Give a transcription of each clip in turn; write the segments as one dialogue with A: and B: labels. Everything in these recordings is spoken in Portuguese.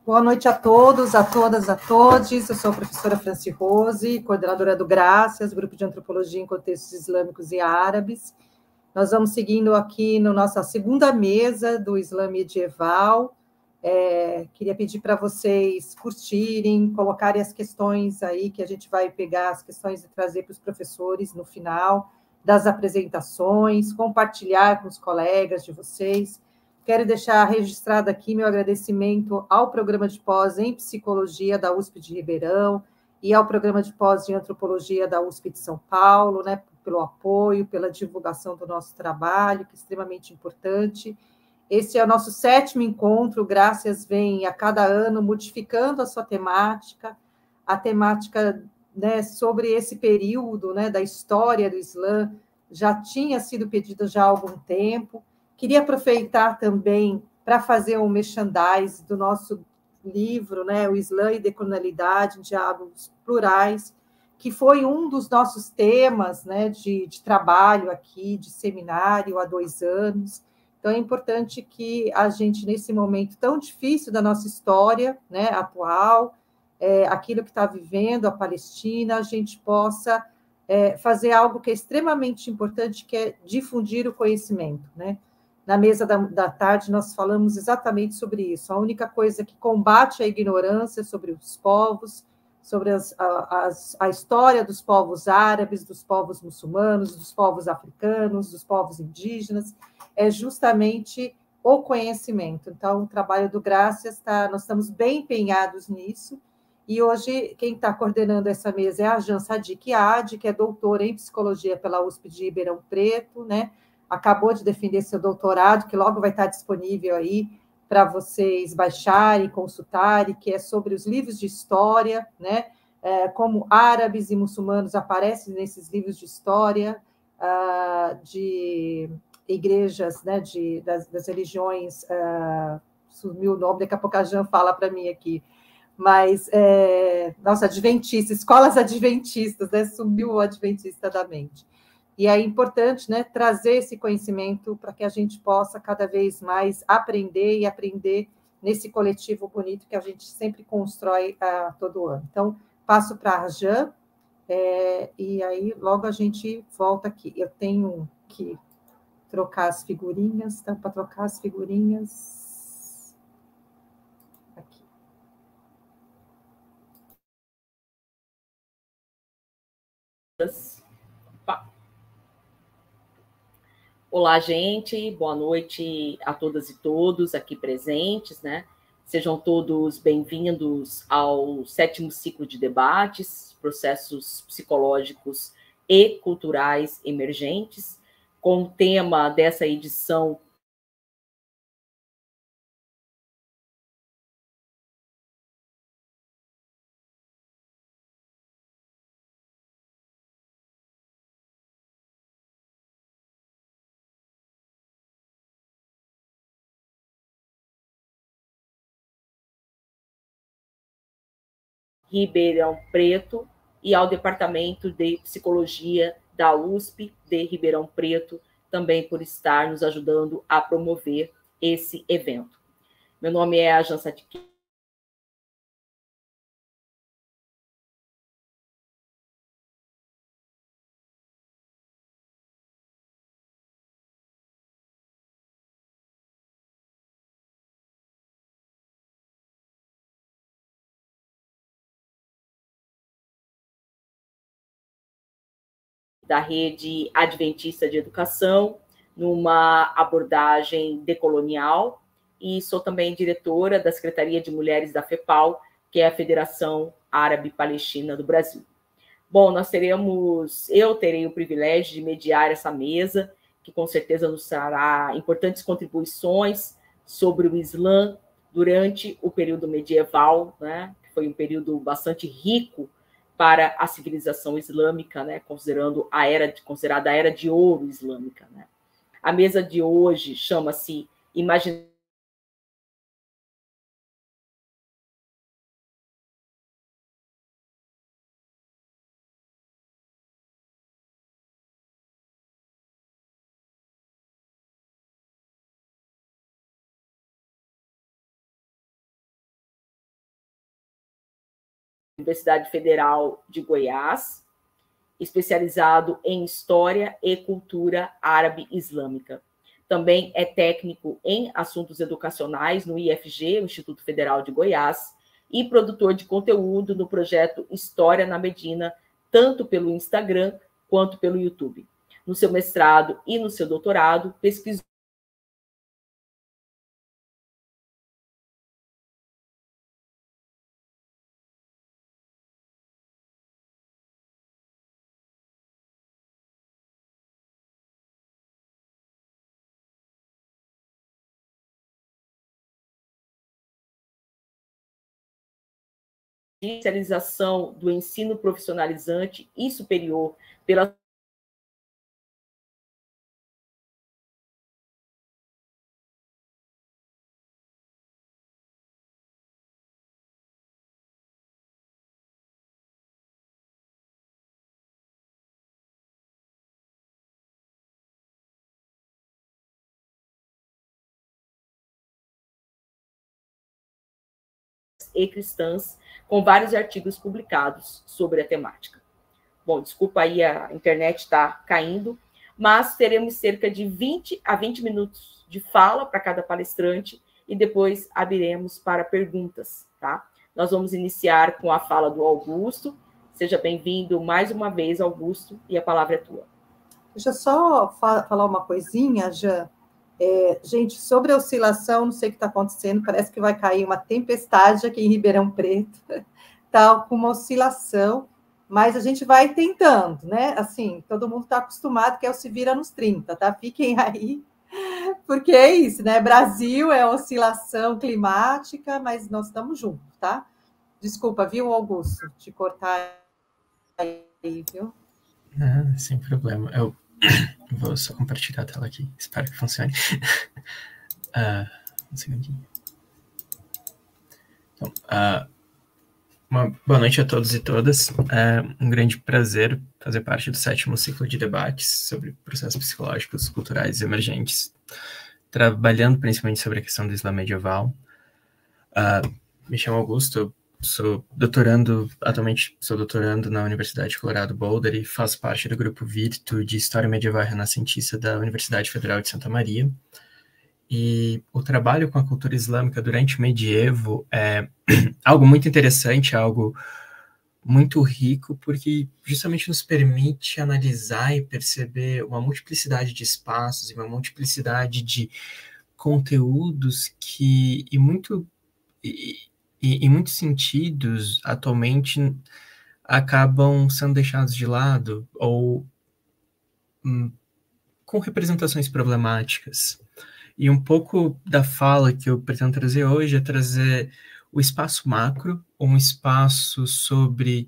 A: Boa noite a todos, a todas, a todos. Eu sou a professora Franci Rose, coordenadora do Graças, Grupo de Antropologia em Contextos Islâmicos e Árabes. Nós vamos seguindo aqui na nossa segunda mesa do Islã medieval. Queria pedir para vocês curtirem, colocarem as questões aí, que a gente vai pegar as questões e trazer para os professores no final das apresentações, compartilhar com os colegas de vocês. Quero deixar registrado aqui meu agradecimento ao programa de pós em Psicologia da USP de Ribeirão e ao programa de pós de Antropologia da USP de São Paulo, né, pelo apoio, pela divulgação do nosso trabalho, que é extremamente importante. Esse é o nosso 7º encontro, Graças vem a cada ano modificando a sua temática, a temática, né, sobre esse período, né, da história do Islã já tinha sido pedida já há algum tempo. Queria aproveitar também para fazer um merchandise do nosso livro, né, O Islã e Decolonialidade, Diálogos Plurais, que foi um dos nossos temas, né, de trabalho aqui, de seminário há 2 anos. Então, é importante que a gente, nesse momento tão difícil da nossa história, né, atual, aquilo que está vivendo a Palestina, a gente possa fazer algo que é extremamente importante, que é difundir o conhecimento, né? Na mesa da tarde, nós falamos exatamente sobre isso. A única coisa que combate a ignorância sobre os povos, sobre a história dos povos árabes, dos povos muçulmanos, dos povos africanos, dos povos indígenas, é justamente o conhecimento. Então, o trabalho do Graças, nós estamos bem empenhados nisso, e hoje quem está coordenando essa mesa é a Jan Sadiq Adi, que é doutora em psicologia pela USP de Ribeirão Preto, né? Acabou de defender seu doutorado, que logo vai estar disponível aí para vocês baixarem, consultarem, que é sobre os livros de história, né? Como árabes e muçulmanos aparecem nesses livros de história, de igrejas, né, das religiões, sumiu o nome, daqui a pouco a Jan fala para mim aqui, mas, nossa, adventistas, escolas adventistas, né, sumiu o adventista da mente. E é importante, né, trazer esse conhecimento para que a gente possa cada vez mais aprender e aprender nesse coletivo bonito que a gente sempre constrói todo ano. Então, passo para a Arjan, e aí logo a gente volta aqui. Eu tenho que trocar as figurinhas, então, para trocar as figurinhas... Aqui.
B: Olá, gente, boa noite a todas e todos aqui presentes, né? Sejam todos bem-vindos ao 7º ciclo de debates, processos psicológicos e culturais emergentes, com o tema dessa edição Ribeirão Preto e ao Departamento de Psicologia da USP de Ribeirão Preto, também por estar nos ajudando a promover esse evento. Meu nome é Jan Sadiq. Da Rede Adventista de Educação, numa abordagem decolonial, e sou também diretora da Secretaria de Mulheres da FEPAL, que é a Federação Árabe Palestina do Brasil. Bom, eu terei o privilégio de mediar essa mesa, que com certeza nos trará importantes contribuições sobre o Islã durante o período medieval, né, que foi um período bastante rico para a civilização islâmica, né, considerada a Era de Ouro islâmica, né. A mesa de hoje chama-se Imaginação Universidade Federal de Goiás, especializado em História e Cultura Árabe Islâmica. Também é técnico em assuntos educacionais no IFG, o Instituto Federal de Goiás, e produtor de conteúdo no projeto História na Medina, tanto pelo Instagram quanto pelo YouTube. No seu mestrado e no seu doutorado, pesquisou especialização do ensino profissionalizante e superior pela e cristãs, com vários artigos publicados sobre a temática. Bom, desculpa aí, a internet está caindo, mas teremos cerca de 20 a 20 minutos de fala para cada palestrante e depois abriremos para perguntas, tá? Nós vamos iniciar com a fala do Augusto. Seja bem-vindo mais uma vez, Augusto, e a palavra é tua.
A: Deixa eu só falar uma coisinha, Jean. Gente, sobre a oscilação, não sei o que está acontecendo, parece que vai cair uma tempestade aqui em Ribeirão Preto, tá com uma oscilação, mas a gente vai tentando, né? Assim, todo mundo está acostumado que é o se vira nos 30, tá? Fiquem aí, porque é isso, né? Brasil é oscilação climática, mas nós estamos juntos, tá? Desculpa, viu, Augusto, te cortar aí, viu?
C: Sem problema. Eu vou só compartilhar a tela aqui. Espero que funcione. Um segundinho. Então, uma boa noite a todos e todas. É um grande prazer fazer parte do 7º ciclo de debates sobre processos psicológicos, culturais e emergentes, trabalhando principalmente sobre a questão do Islã medieval. Me chamo Augusto, atualmente sou doutorando na Universidade Colorado Boulder e faço parte do grupo Virtu de História Medieval e Renascentista da Universidade Federal de Santa Maria. E o trabalho com a cultura islâmica durante o medievo é algo muito interessante, algo muito rico, porque justamente nos permite analisar e perceber uma multiplicidade de espaços e uma multiplicidade de conteúdos que, em muitos sentidos, atualmente acabam sendo deixados de lado ou com representações problemáticas. E um pouco da fala que eu pretendo trazer hoje é trazer o espaço macro, um espaço sobre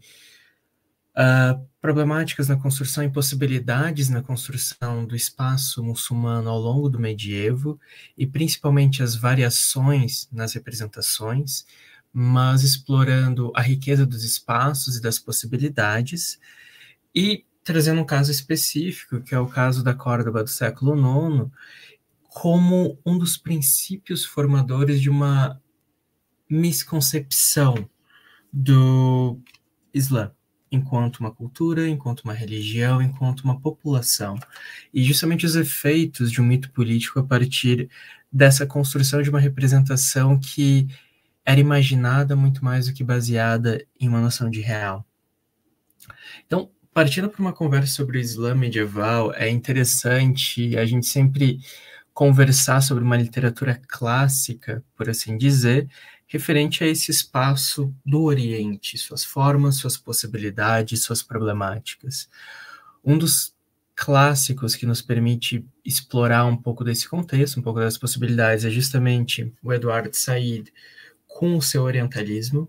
C: problemáticas na construção e possibilidades na construção do espaço muçulmano ao longo do medievo, e principalmente as variações nas representações, mas explorando a riqueza dos espaços e das possibilidades, e trazendo um caso específico, que é o caso da Córdoba do século IX, como um dos princípios formadores de uma misconcepção do Islã, enquanto uma cultura, enquanto uma religião, enquanto uma população. E justamente os efeitos de um mito político a partir dessa construção de uma representação que era imaginada muito mais do que baseada em uma noção de real. Então, partindo para uma conversa sobre o Islã medieval, é interessante a gente sempre conversar sobre uma literatura clássica, por assim dizer, referente a esse espaço do Oriente, suas formas, suas possibilidades, suas problemáticas. Um dos clássicos que nos permite explorar um pouco desse contexto, um pouco das possibilidades, é justamente o Edward Said, com o seu orientalismo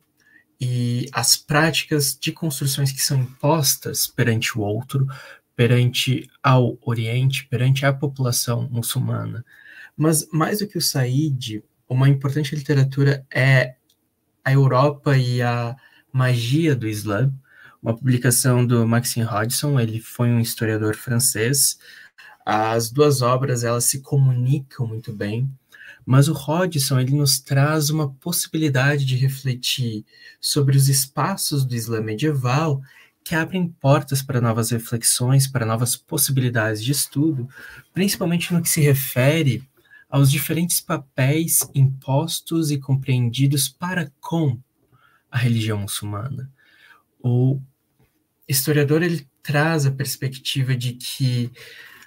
C: e as práticas de construções que são impostas perante o outro, perante ao Oriente, perante a população muçulmana. Mas, mais do que o Said, uma importante literatura é a Europa e a magia do Islã, uma publicação do Maxime Hodgson. Ele foi um historiador francês. As duas obras, elas se comunicam muito bem. Mas o Hodgson, ele nos traz uma possibilidade de refletir sobre os espaços do Islã medieval que abrem portas para novas reflexões, para novas possibilidades de estudo, principalmente no que se refere aos diferentes papéis impostos e compreendidos para com a religião muçulmana. O historiador, ele traz a perspectiva de que,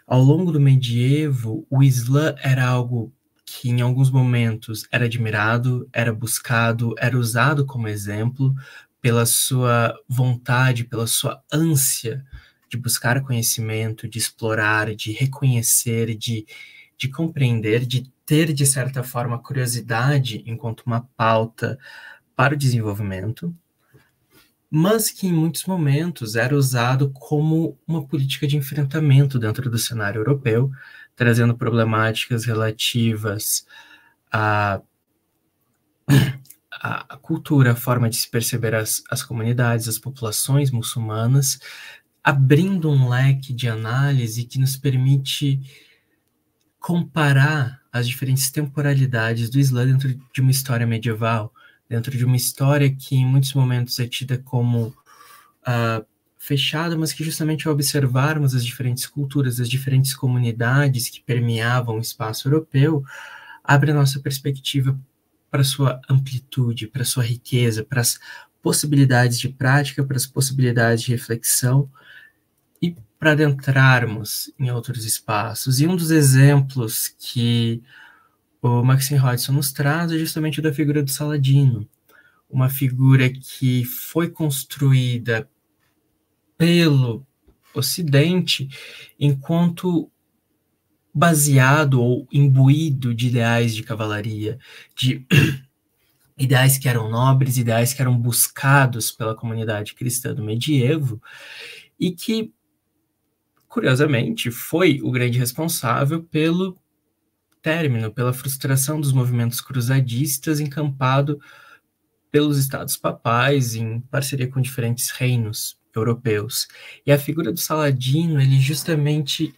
C: ao longo do medievo, o Islã era algo que, em alguns momentos, era admirado, era buscado, era usado como exemplo pela sua vontade, pela sua ânsia de buscar conhecimento, de explorar, de reconhecer, de compreender, de ter, de certa forma, curiosidade enquanto uma pauta para o desenvolvimento, mas que em muitos momentos era usado como uma política de enfrentamento dentro do cenário europeu, trazendo problemáticas relativas à cultura, a forma de se perceber as comunidades, as populações muçulmanas, abrindo um leque de análise que nos permite comparar as diferentes temporalidades do Islã dentro de uma história medieval, dentro de uma história que em muitos momentos é tida como fechada, mas que justamente ao observarmos as diferentes culturas, as diferentes comunidades que permeavam o espaço europeu, abre a nossa perspectiva para sua amplitude, para sua riqueza, para as possibilidades de prática, para as possibilidades de reflexão e para adentrarmos em outros espaços. E um dos exemplos que o Maxine Hodgson nos traz é justamente da figura do Saladino, uma figura que foi construída pelo Ocidente enquanto baseado ou imbuído de ideais de cavalaria, de ideais que eram nobres, ideais que eram buscados pela comunidade cristã do medievo, e que, curiosamente, foi o grande responsável pelo término, pela frustração dos movimentos cruzadistas encampado pelos estados papais em parceria com diferentes reinos europeus. E a figura do Saladino, ele justamente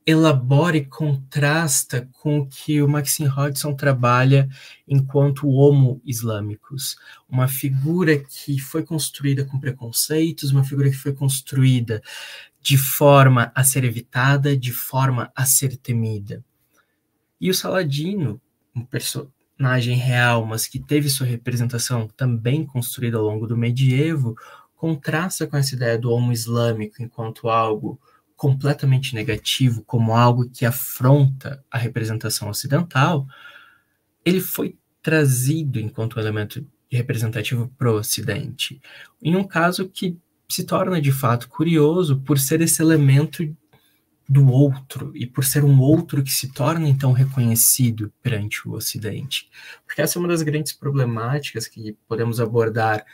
C: elabora e contrasta com o que o Maxine Hodgson trabalha enquanto homo islâmicos. Uma figura que foi construída com preconceitos, uma figura que foi construída de forma a ser evitada, de forma a ser temida. E o Saladino, um personagem real, mas que teve sua representação também construída ao longo do medievo, contrasta com essa ideia do homo islâmico enquanto algo completamente negativo, como algo que afronta a representação ocidental. Ele foi trazido enquanto um elemento representativo para o Ocidente, em um caso que se torna de fato curioso por ser esse elemento do outro, e por ser um outro que se torna então reconhecido perante o Ocidente. Porque essa é uma das grandes problemáticas que podemos abordar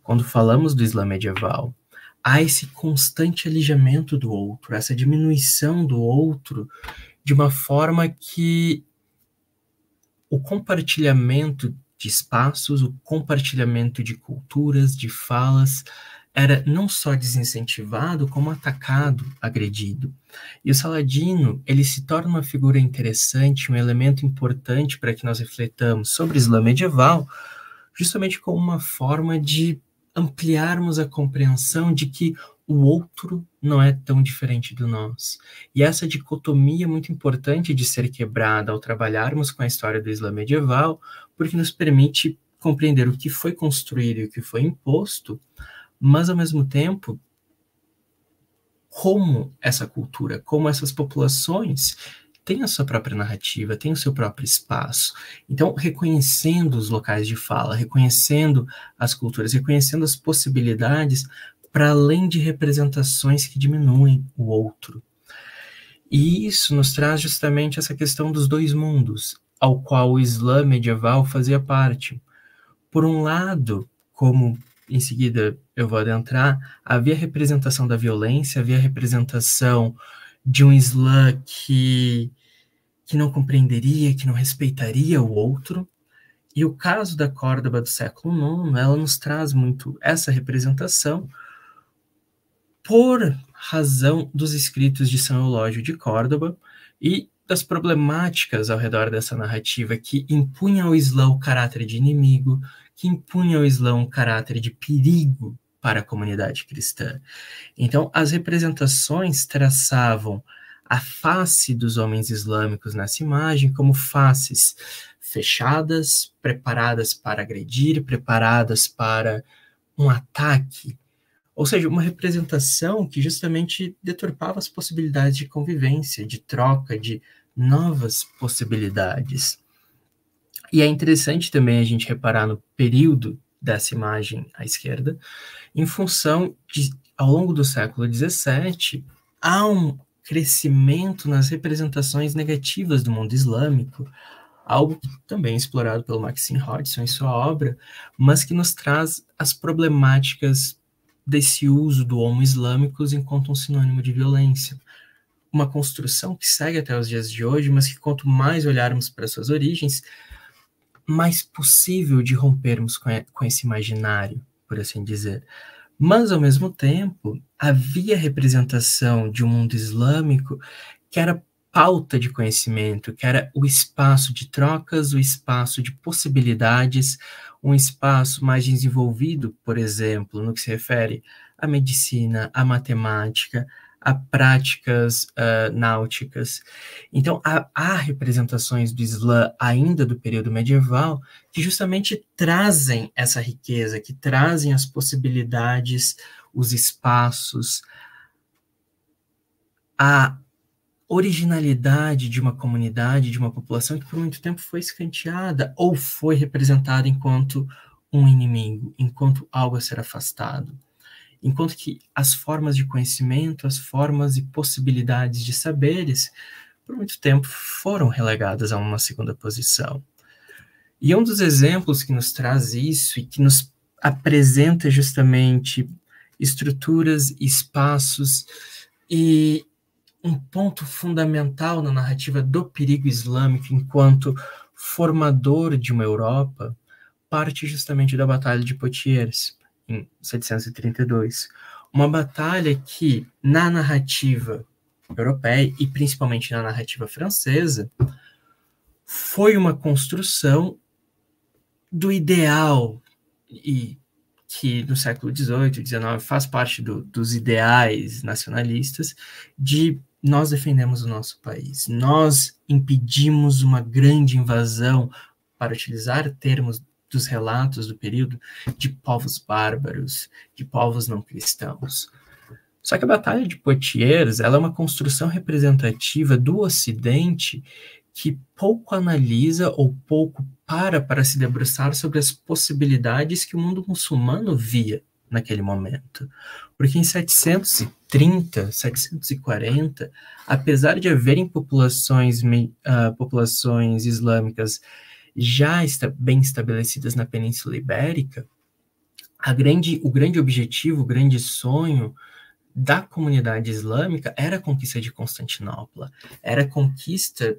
C: quando falamos do Islã medieval. Há esse constante alijamento do outro, essa diminuição do outro, de uma forma que o compartilhamento de espaços, o compartilhamento de culturas, de falas, era não só desincentivado, como atacado, agredido. E o Saladino, ele se torna uma figura interessante, um elemento importante para que nós refletamos sobre o Islã medieval, justamente como uma forma de ampliarmos a compreensão de que o outro não é tão diferente do nós. E essa dicotomia é muito importante de ser quebrada ao trabalharmos com a história do Islã medieval, porque nos permite compreender o que foi construído e o que foi imposto, mas, ao mesmo tempo, como essa cultura, como essas populações têm a sua própria narrativa, têm o seu próprio espaço. Então, reconhecendo os locais de fala, reconhecendo as culturas, reconhecendo as possibilidades, para além de representações que diminuem o outro. E isso nos traz justamente essa questão dos dois mundos, ao qual o Islã medieval fazia parte. Por um lado, como em seguida eu vou adentrar, havia representação da violência, havia representação de um Islã que não compreenderia, que não respeitaria o outro. E o caso da Córdoba do século IX, ela nos traz muito essa representação por razão dos escritos de São Eulógio de Córdoba e das problemáticas ao redor dessa narrativa que impunha ao Islã o caráter de inimigo, que impunha ao Islã um caráter de perigo para a comunidade cristã. Então, as representações traçavam a face dos homens islâmicos nessa imagem como faces fechadas, preparadas para agredir, preparadas para um ataque. Ou seja, uma representação que justamente deturpava as possibilidades de convivência, de troca, de novas possibilidades. E é interessante também a gente reparar no período dessa imagem à esquerda, em função de, ao longo do século XVII, há um crescimento nas representações negativas do mundo islâmico, algo também explorado pelo Maxine Hodgson em sua obra, mas que nos traz as problemáticas desse uso do homo islâmicos enquanto um sinônimo de violência. Uma construção que segue até os dias de hoje, mas que quanto mais olharmos para suas origens, mais possível de rompermos com esse imaginário, por assim dizer. Mas, ao mesmo tempo, havia representação de um mundo islâmico que era pauta de conhecimento, que era o espaço de trocas, o espaço de possibilidades, um espaço mais desenvolvido, por exemplo, no que se refere à medicina, à matemática, a práticas náuticas. Então, há representações do Islã ainda do período medieval que justamente trazem essa riqueza, que trazem as possibilidades, os espaços, a originalidade de uma comunidade, de uma população que por muito tempo foi escanteada ou foi representada enquanto um inimigo, enquanto algo a ser afastado. Enquanto que as formas de conhecimento, as formas e possibilidades de saberes, por muito tempo foram relegadas a uma segunda posição. E um dos exemplos que nos traz isso e que nos apresenta justamente estruturas, espaços e um ponto fundamental na narrativa do perigo islâmico enquanto formador de uma Europa, parte justamente da Batalha de Poitiers, em 732. Uma batalha que, na narrativa europeia, e principalmente na narrativa francesa, foi uma construção do ideal, e que no século XVIII e XIX faz parte dos ideais nacionalistas, de nós defendemos o nosso país, nós impedimos uma grande invasão, para utilizar termos dos relatos do período, de povos bárbaros, de povos não cristãos. Só que a Batalha de Poitiers, ela é uma construção representativa do Ocidente que pouco analisa ou pouco para se debruçar sobre as possibilidades que o mundo muçulmano via naquele momento. Porque em 730, 740, apesar de haverem populações islâmicas já bem estabelecidas na Península Ibérica, o grande objetivo, o grande sonho da comunidade islâmica era a conquista de Constantinopla, era a conquista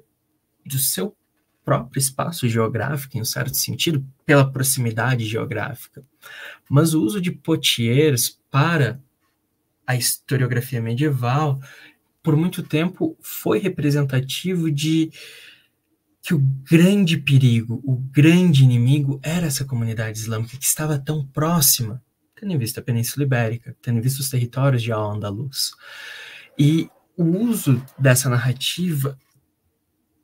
C: do seu próprio espaço geográfico, em um certo sentido, pela proximidade geográfica. Mas o uso de Poitiers para a historiografia medieval, por muito tempo, foi representativo de que o grande perigo, o grande inimigo era essa comunidade islâmica que estava tão próxima, tendo em vista a Península Ibérica, tendo em vista os territórios de Al-Andalus. E o uso dessa narrativa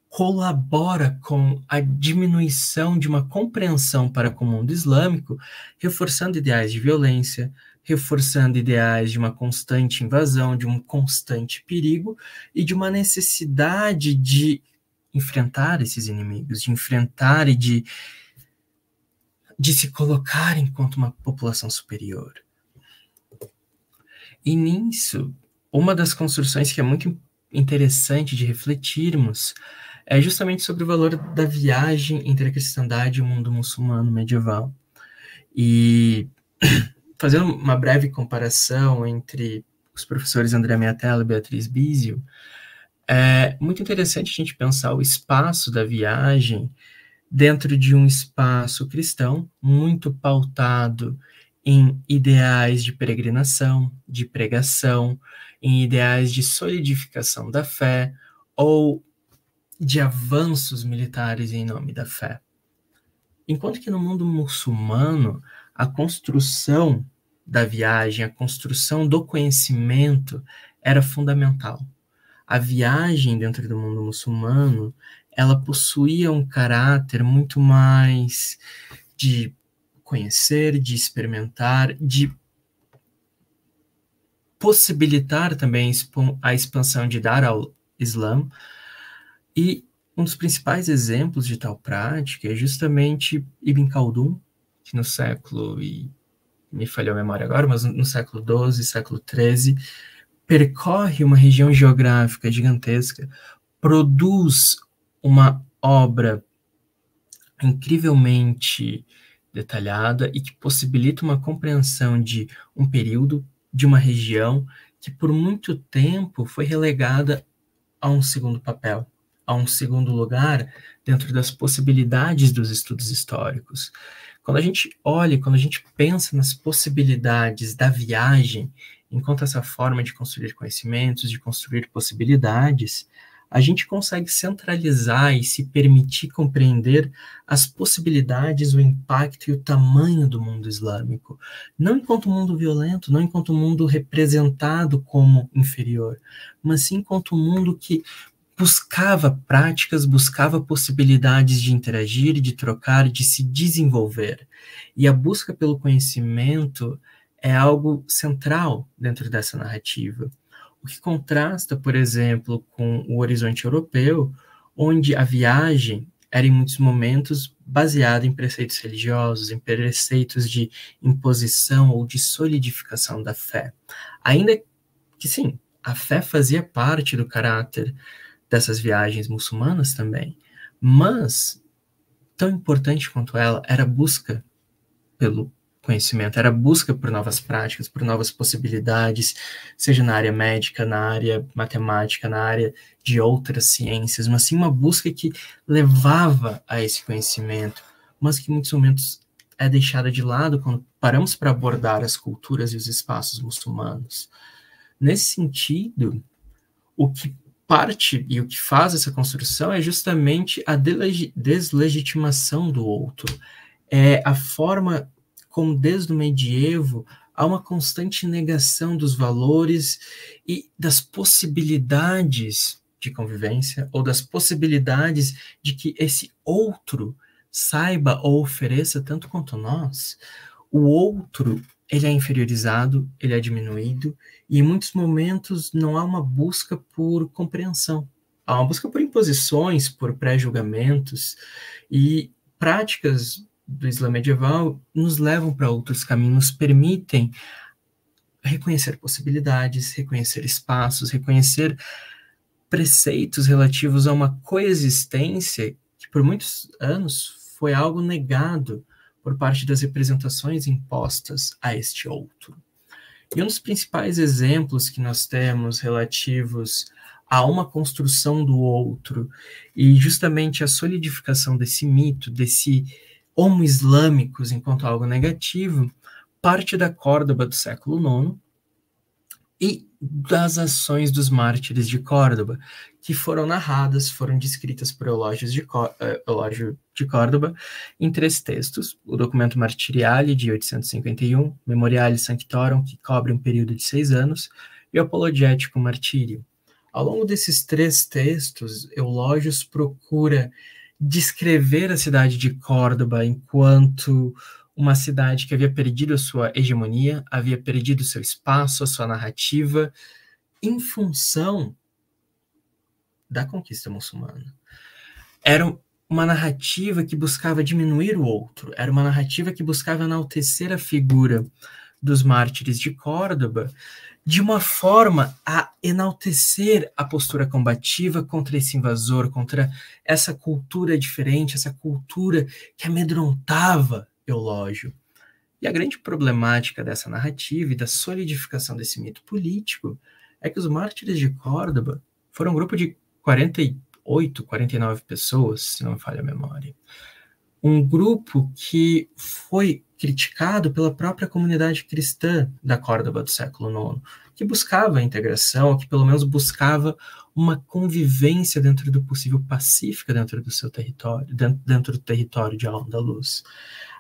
C: colabora com a diminuição de uma compreensão para com o mundo islâmico, reforçando ideais de violência, reforçando ideais de uma constante invasão, de um constante perigo e de uma necessidade de enfrentar esses inimigos, de enfrentar e de se colocar enquanto uma população superior. E nisso, uma das construções que é muito interessante de refletirmos é justamente sobre o valor da viagem entre a cristandade e o mundo muçulmano medieval. E fazendo uma breve comparação entre os professores André Meatella e Beatriz Bisio, é muito interessante a gente pensar o espaço da viagem dentro de um espaço cristão muito pautado em ideais de peregrinação, de pregação, em ideais de solidificação da fé, ou de avanços militares em nome da fé. Enquanto que no mundo muçulmano, a construção da viagem, a construção do conhecimento era fundamental. A viagem dentro do mundo muçulmano, ela possuía um caráter muito mais de conhecer, de experimentar, de possibilitar também a expansão de Dar al-Islam. E um dos principais exemplos de tal prática é justamente Ibn Khaldun, que no século, e me falhou a memória agora, mas no século XII, século XIII, percorre uma região geográfica gigantesca, produz uma obra incrivelmente detalhada e que possibilita uma compreensão de um período, de uma região que por muito tempo foi relegada a um segundo papel, a um segundo lugar dentro das possibilidades dos estudos históricos. Quando a gente olha, quando a gente pensa nas possibilidades da viagem, enquanto essa forma de construir conhecimentos, de construir possibilidades, a gente consegue centralizar e se permitir compreender as possibilidades, o impacto e o tamanho do mundo islâmico. Não enquanto mundo violento, não enquanto mundo representado como inferior, mas sim enquanto mundo que buscava práticas, buscava possibilidades de interagir, de trocar, de se desenvolver. E a busca pelo conhecimento é algo central dentro dessa narrativa. O que contrasta, por exemplo, com o horizonte europeu, onde a viagem era em muitos momentos baseada em preceitos religiosos, em preceitos de imposição ou de solidificação da fé. Ainda que, sim, a fé fazia parte do caráter dessas viagens muçulmanas também, mas tão importante quanto ela era a busca pelo conhecimento, era a busca por novas práticas, por novas possibilidades, seja na área médica, na área matemática, na área de outras ciências, mas sim uma busca que levava a esse conhecimento, mas que em muitos momentos é deixada de lado quando paramos para abordar as culturas e os espaços muçulmanos. Nesse sentido, o que parte e o que faz essa construção é justamente a deslegitimação do outro, é a forma como desde o medievo há uma constante negação dos valores e das possibilidades de convivência, ou das possibilidades de que esse outro saiba ou ofereça tanto quanto nós. O outro, ele é inferiorizado, ele é diminuído, e em muitos momentos não há uma busca por compreensão. Há uma busca por imposições, por pré-julgamentos, e práticas do Islã medieval nos levam para outros caminhos, permitem reconhecer possibilidades, reconhecer espaços, reconhecer preceitos relativos a uma coexistência que por muitos anos foi algo negado por parte das representações impostas a este outro. E um dos principais exemplos que nós temos relativos a uma construção do outro e justamente a solidificação desse mito, desse homo islâmicos enquanto algo negativo, parte da Córdoba do século IX e das ações dos mártires de Córdoba, que foram narradas, foram descritas por Eulógio de Córdoba em 3 textos: o documento Martiriale, de 851, Memoriale Sanctorum, que cobre um período de 6 anos, e o Apologético Martírio. Ao longo desses 3 textos, Eulógio procura descrever a cidade de Córdoba enquanto uma cidade que havia perdido a sua hegemonia, havia perdido o seu espaço, a sua narrativa, em função da conquista muçulmana. Era uma narrativa que buscava diminuir o outro, era uma narrativa que buscava enaltecer a figura dos mártires de Córdoba, de uma forma a enaltecer a postura combativa contra esse invasor, contra essa cultura diferente, essa cultura que amedrontava Eulógio. E a grande problemática dessa narrativa e da solidificação desse mito político é que os mártires de Córdoba foram um grupo de 48, 49 pessoas, se não me falha a memória. Um grupo que foi criticado pela própria comunidade cristã da Córdoba do século IX, que buscava a integração, ou que pelo menos buscava uma convivência dentro do possível pacífica dentro do seu território, dentro do território de Al-Andalus.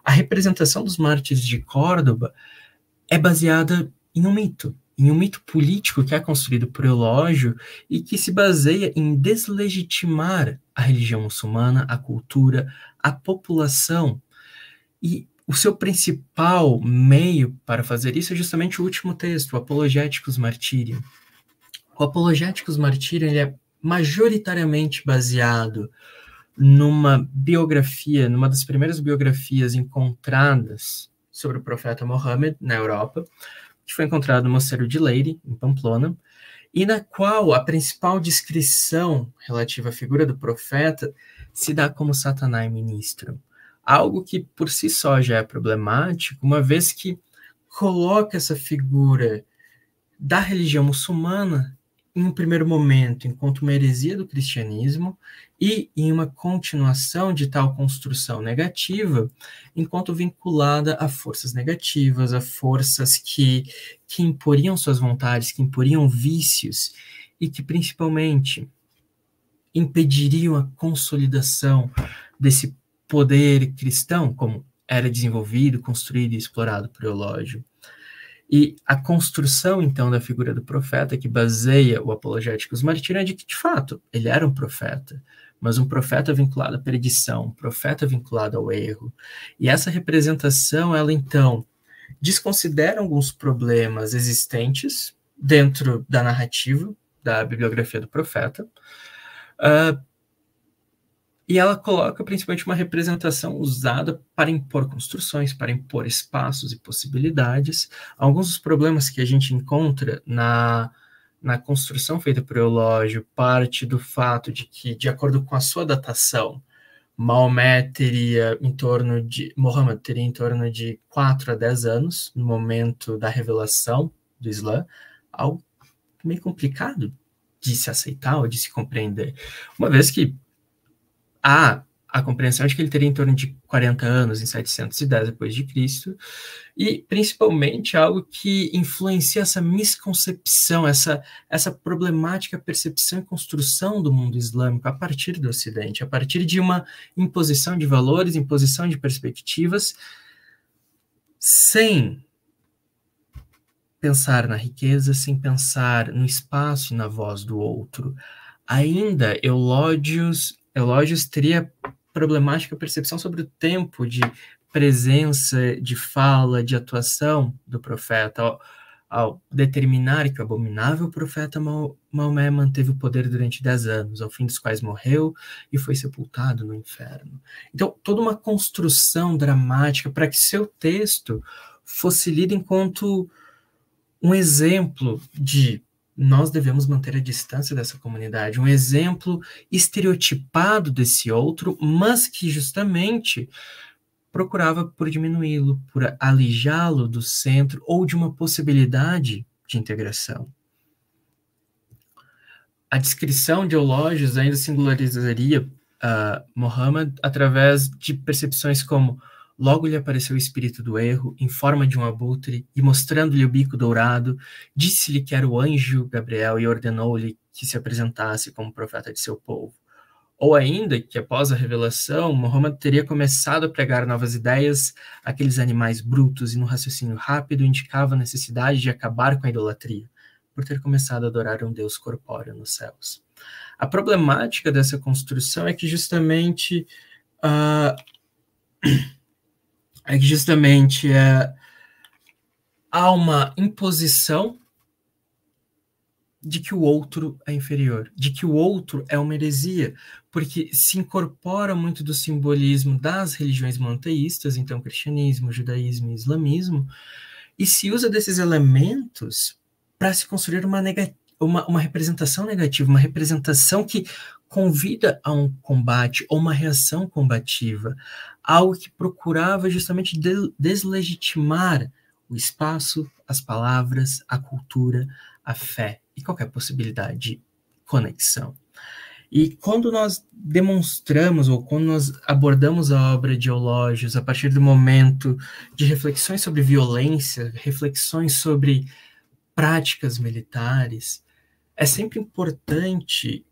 C: A representação dos mártires de Córdoba é baseada em um mito político que é construído por Eulógio e que se baseia em deslegitimar a religião muçulmana, a cultura, a população. E o seu principal meio para fazer isso é justamente o último texto, o Apologéticos Martyrium. O Apologéticos Martyrium ele é majoritariamente baseado numa biografia, numa das primeiras biografias encontradas sobre o profeta Muhammad na Europa, que foi encontrado no mosteiro de Leyre, em Pamplona, e na qual a principal descrição relativa à figura do profeta se dá como Satanás ministro. Algo que por si só já é problemático, uma vez que coloca essa figura da religião muçulmana em um primeiro momento enquanto uma heresia do cristianismo e em uma continuação de tal construção negativa enquanto vinculada a forças negativas, a forças que imporiam suas vontades, que imporiam vícios e que principalmente impediriam a consolidação desse poder cristão, como era desenvolvido, construído e explorado por Eulógio. E a construção, então, da figura do profeta, que baseia o Apologéticos Martyrium, é de que, de fato, ele era um profeta, mas um profeta vinculado à perdição, um profeta vinculado ao erro. E essa representação, ela, então, desconsidera alguns problemas existentes dentro da narrativa da bibliografia do profeta, e ela coloca principalmente uma representação usada para impor construções, para impor espaços e possibilidades. Alguns dos problemas que a gente encontra na construção feita por Eulógio parte do fato de que, de acordo com a sua datação, Muhammad teria em torno de 4 a 10 anos no momento da revelação do Islã, algo meio complicado de se aceitar ou de se compreender, uma vez que há a compreensão de que ele teria em torno de 40 anos, em 710 depois de Cristo, e principalmente algo que influencia essa misconcepção, essa problemática percepção e construção do mundo islâmico a partir do Ocidente, a partir de uma imposição de valores, imposição de perspectivas, sem pensar na riqueza, sem pensar no espaço e na voz do outro. Ainda, Eulógios teria problemática percepção sobre o tempo de presença, de fala, de atuação do profeta, ao determinar que o abominável profeta Maomé manteve o poder durante 10 anos, ao fim dos quais morreu e foi sepultado no inferno. Então, toda uma construção dramática para que seu texto fosse lido enquanto um exemplo de nós devemos manter a distância dessa comunidade, um exemplo estereotipado desse outro, mas que justamente procurava por diminuí-lo, por alijá-lo do centro ou de uma possibilidade de integração. A descrição de Eulógios ainda singularizaria Muhammad através de percepções como: logo lhe apareceu o espírito do erro, em forma de um abutre, e mostrando-lhe o bico dourado, disse-lhe que era o anjo Gabriel e ordenou-lhe que se apresentasse como profeta de seu povo. Ou ainda que, após a revelação, Muhammad teria começado a pregar novas ideias àqueles animais brutos e, no raciocínio rápido, indicava a necessidade de acabar com a idolatria, por ter começado a adorar um Deus corpóreo nos céus. A problemática dessa construção é que justamente há uma imposição de que o outro é inferior, de que o outro é uma heresia, porque se incorpora muito do simbolismo das religiões monoteístas, então cristianismo, judaísmo e islamismo, e se usa desses elementos para se construir uma representação negativa, uma representação que convida a um combate ou uma reação combativa, algo que procurava justamente deslegitimar o espaço, as palavras, a cultura, a fé e qualquer possibilidade de conexão. E quando nós demonstramos ou quando nós abordamos a obra de Eulógios a partir do momento de reflexões sobre violência, reflexões sobre práticas militares, é sempre importante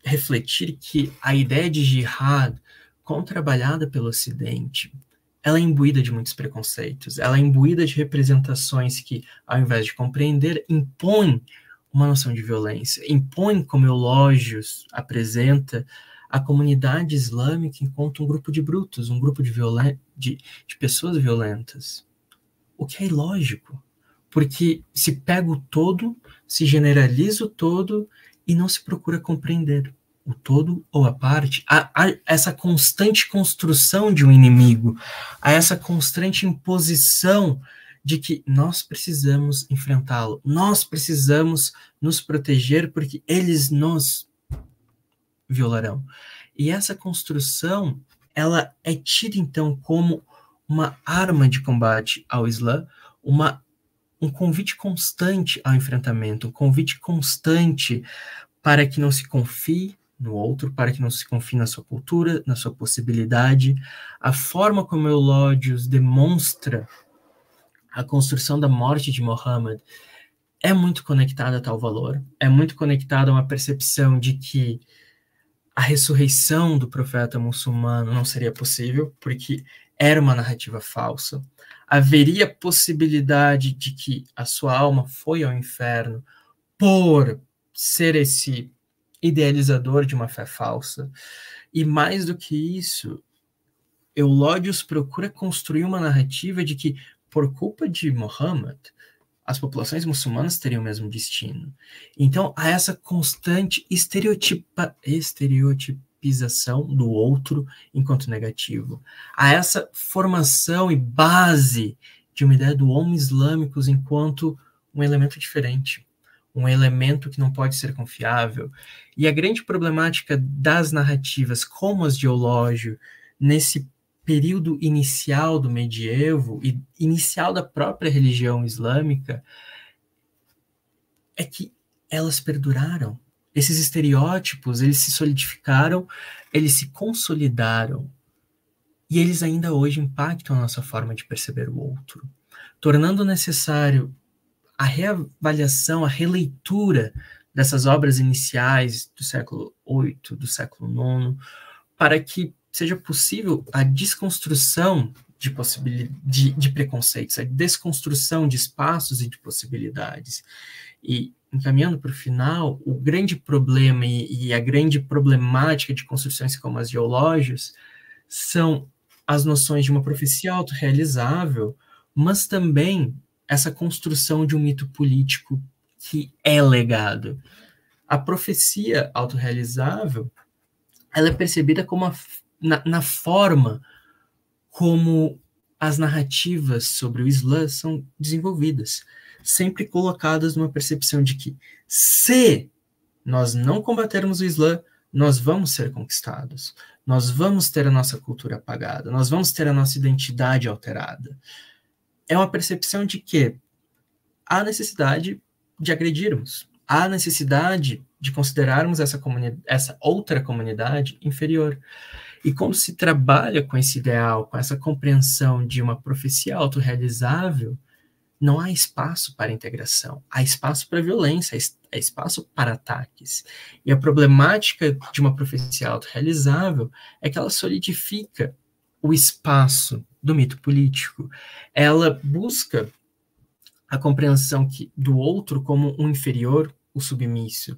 C: refletir que a ideia de jihad, como trabalhada pelo Ocidente, ela é imbuída de muitos preconceitos, ela é imbuída de representações que, ao invés de compreender, impõem uma noção de violência, impõem, como Eulógios apresenta, a comunidade islâmica enquanto um grupo de brutos, um grupo de pessoas violentas. O que é ilógico, porque se pega o todo, se generaliza o todo e não se procura compreender o todo ou a parte. Há essa constante construção de um inimigo, há essa constante imposição de que nós precisamos enfrentá-lo, nós precisamos nos proteger porque eles nos violarão. E essa construção, ela é tida então como uma arma de combate ao Islã, um convite constante ao enfrentamento, um convite constante para que não se confie no outro, para que não se confie na sua cultura, na sua possibilidade. A forma como Eulógios demonstra a construção da morte de Muhammad é muito conectada a tal valor, é muito conectada a uma percepção de que a ressurreição do profeta muçulmano não seria possível, porque era uma narrativa falsa. Haveria possibilidade de que a sua alma foi ao inferno por ser esse idealizador de uma fé falsa. E mais do que isso, Eulógios procura construir uma narrativa de que, por culpa de Muhammad, as populações muçulmanas teriam o mesmo destino. Então, há essa constante estereotipização do outro enquanto negativo. Há essa formação e base de uma ideia do homem islâmico enquanto um elemento diferente, um elemento que não pode ser confiável. E a grande problemática das narrativas, como as de Eulógio, nesse período inicial do medievo e inicial da própria religião islâmica, é que elas perduraram. Esses estereótipos, eles se solidificaram, eles se consolidaram, e eles ainda hoje impactam a nossa forma de perceber o outro, tornando necessário a reavaliação, a releitura dessas obras iniciais do século VIII, do século IX, para que seja possível a desconstrução de preconceitos, a desconstrução de espaços e de possibilidades. E, encaminhando para o final, o grande problema e a grande problemática de construções como as de Eulógios são as noções de uma profecia autorrealizável, mas também essa construção de um mito político que é legado. A profecia autorrealizável, ela é percebida como na forma como as narrativas sobre o Islã são desenvolvidas, sempre colocadas numa percepção de que, se nós não combatermos o Islã, nós vamos ser conquistados, nós vamos ter a nossa cultura apagada, nós vamos ter a nossa identidade alterada. É uma percepção de que há necessidade de agredirmos, há necessidade de considerarmos essa outra comunidade inferior. E quando se trabalha com esse ideal, com essa compreensão de uma profecia autorrealizável, não há espaço para integração, há espaço para violência, há espaço para ataques. E a problemática de uma profecia autorrealizável é que ela solidifica o espaço do mito político. Ela busca a compreensão do outro como um inferior, o submisso.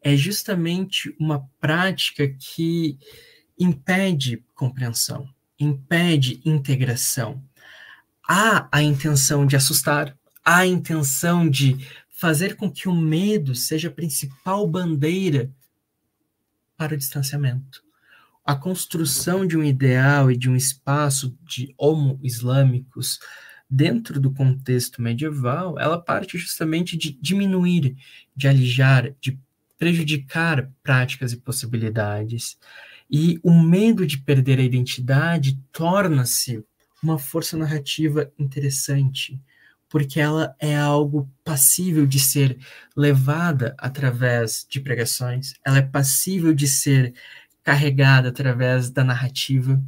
C: É justamente uma prática que impede compreensão, impede integração. Há a intenção de assustar, há a intenção de fazer com que o medo seja a principal bandeira para o distanciamento. A construção de um ideal e de um espaço de homo-islâmicos dentro do contexto medieval, ela parte justamente de diminuir, de alijar, de prejudicar práticas e possibilidades. E o medo de perder a identidade torna-se uma força narrativa interessante, porque ela é algo passível de ser levada através de pregações, ela é passível de ser carregada através da narrativa,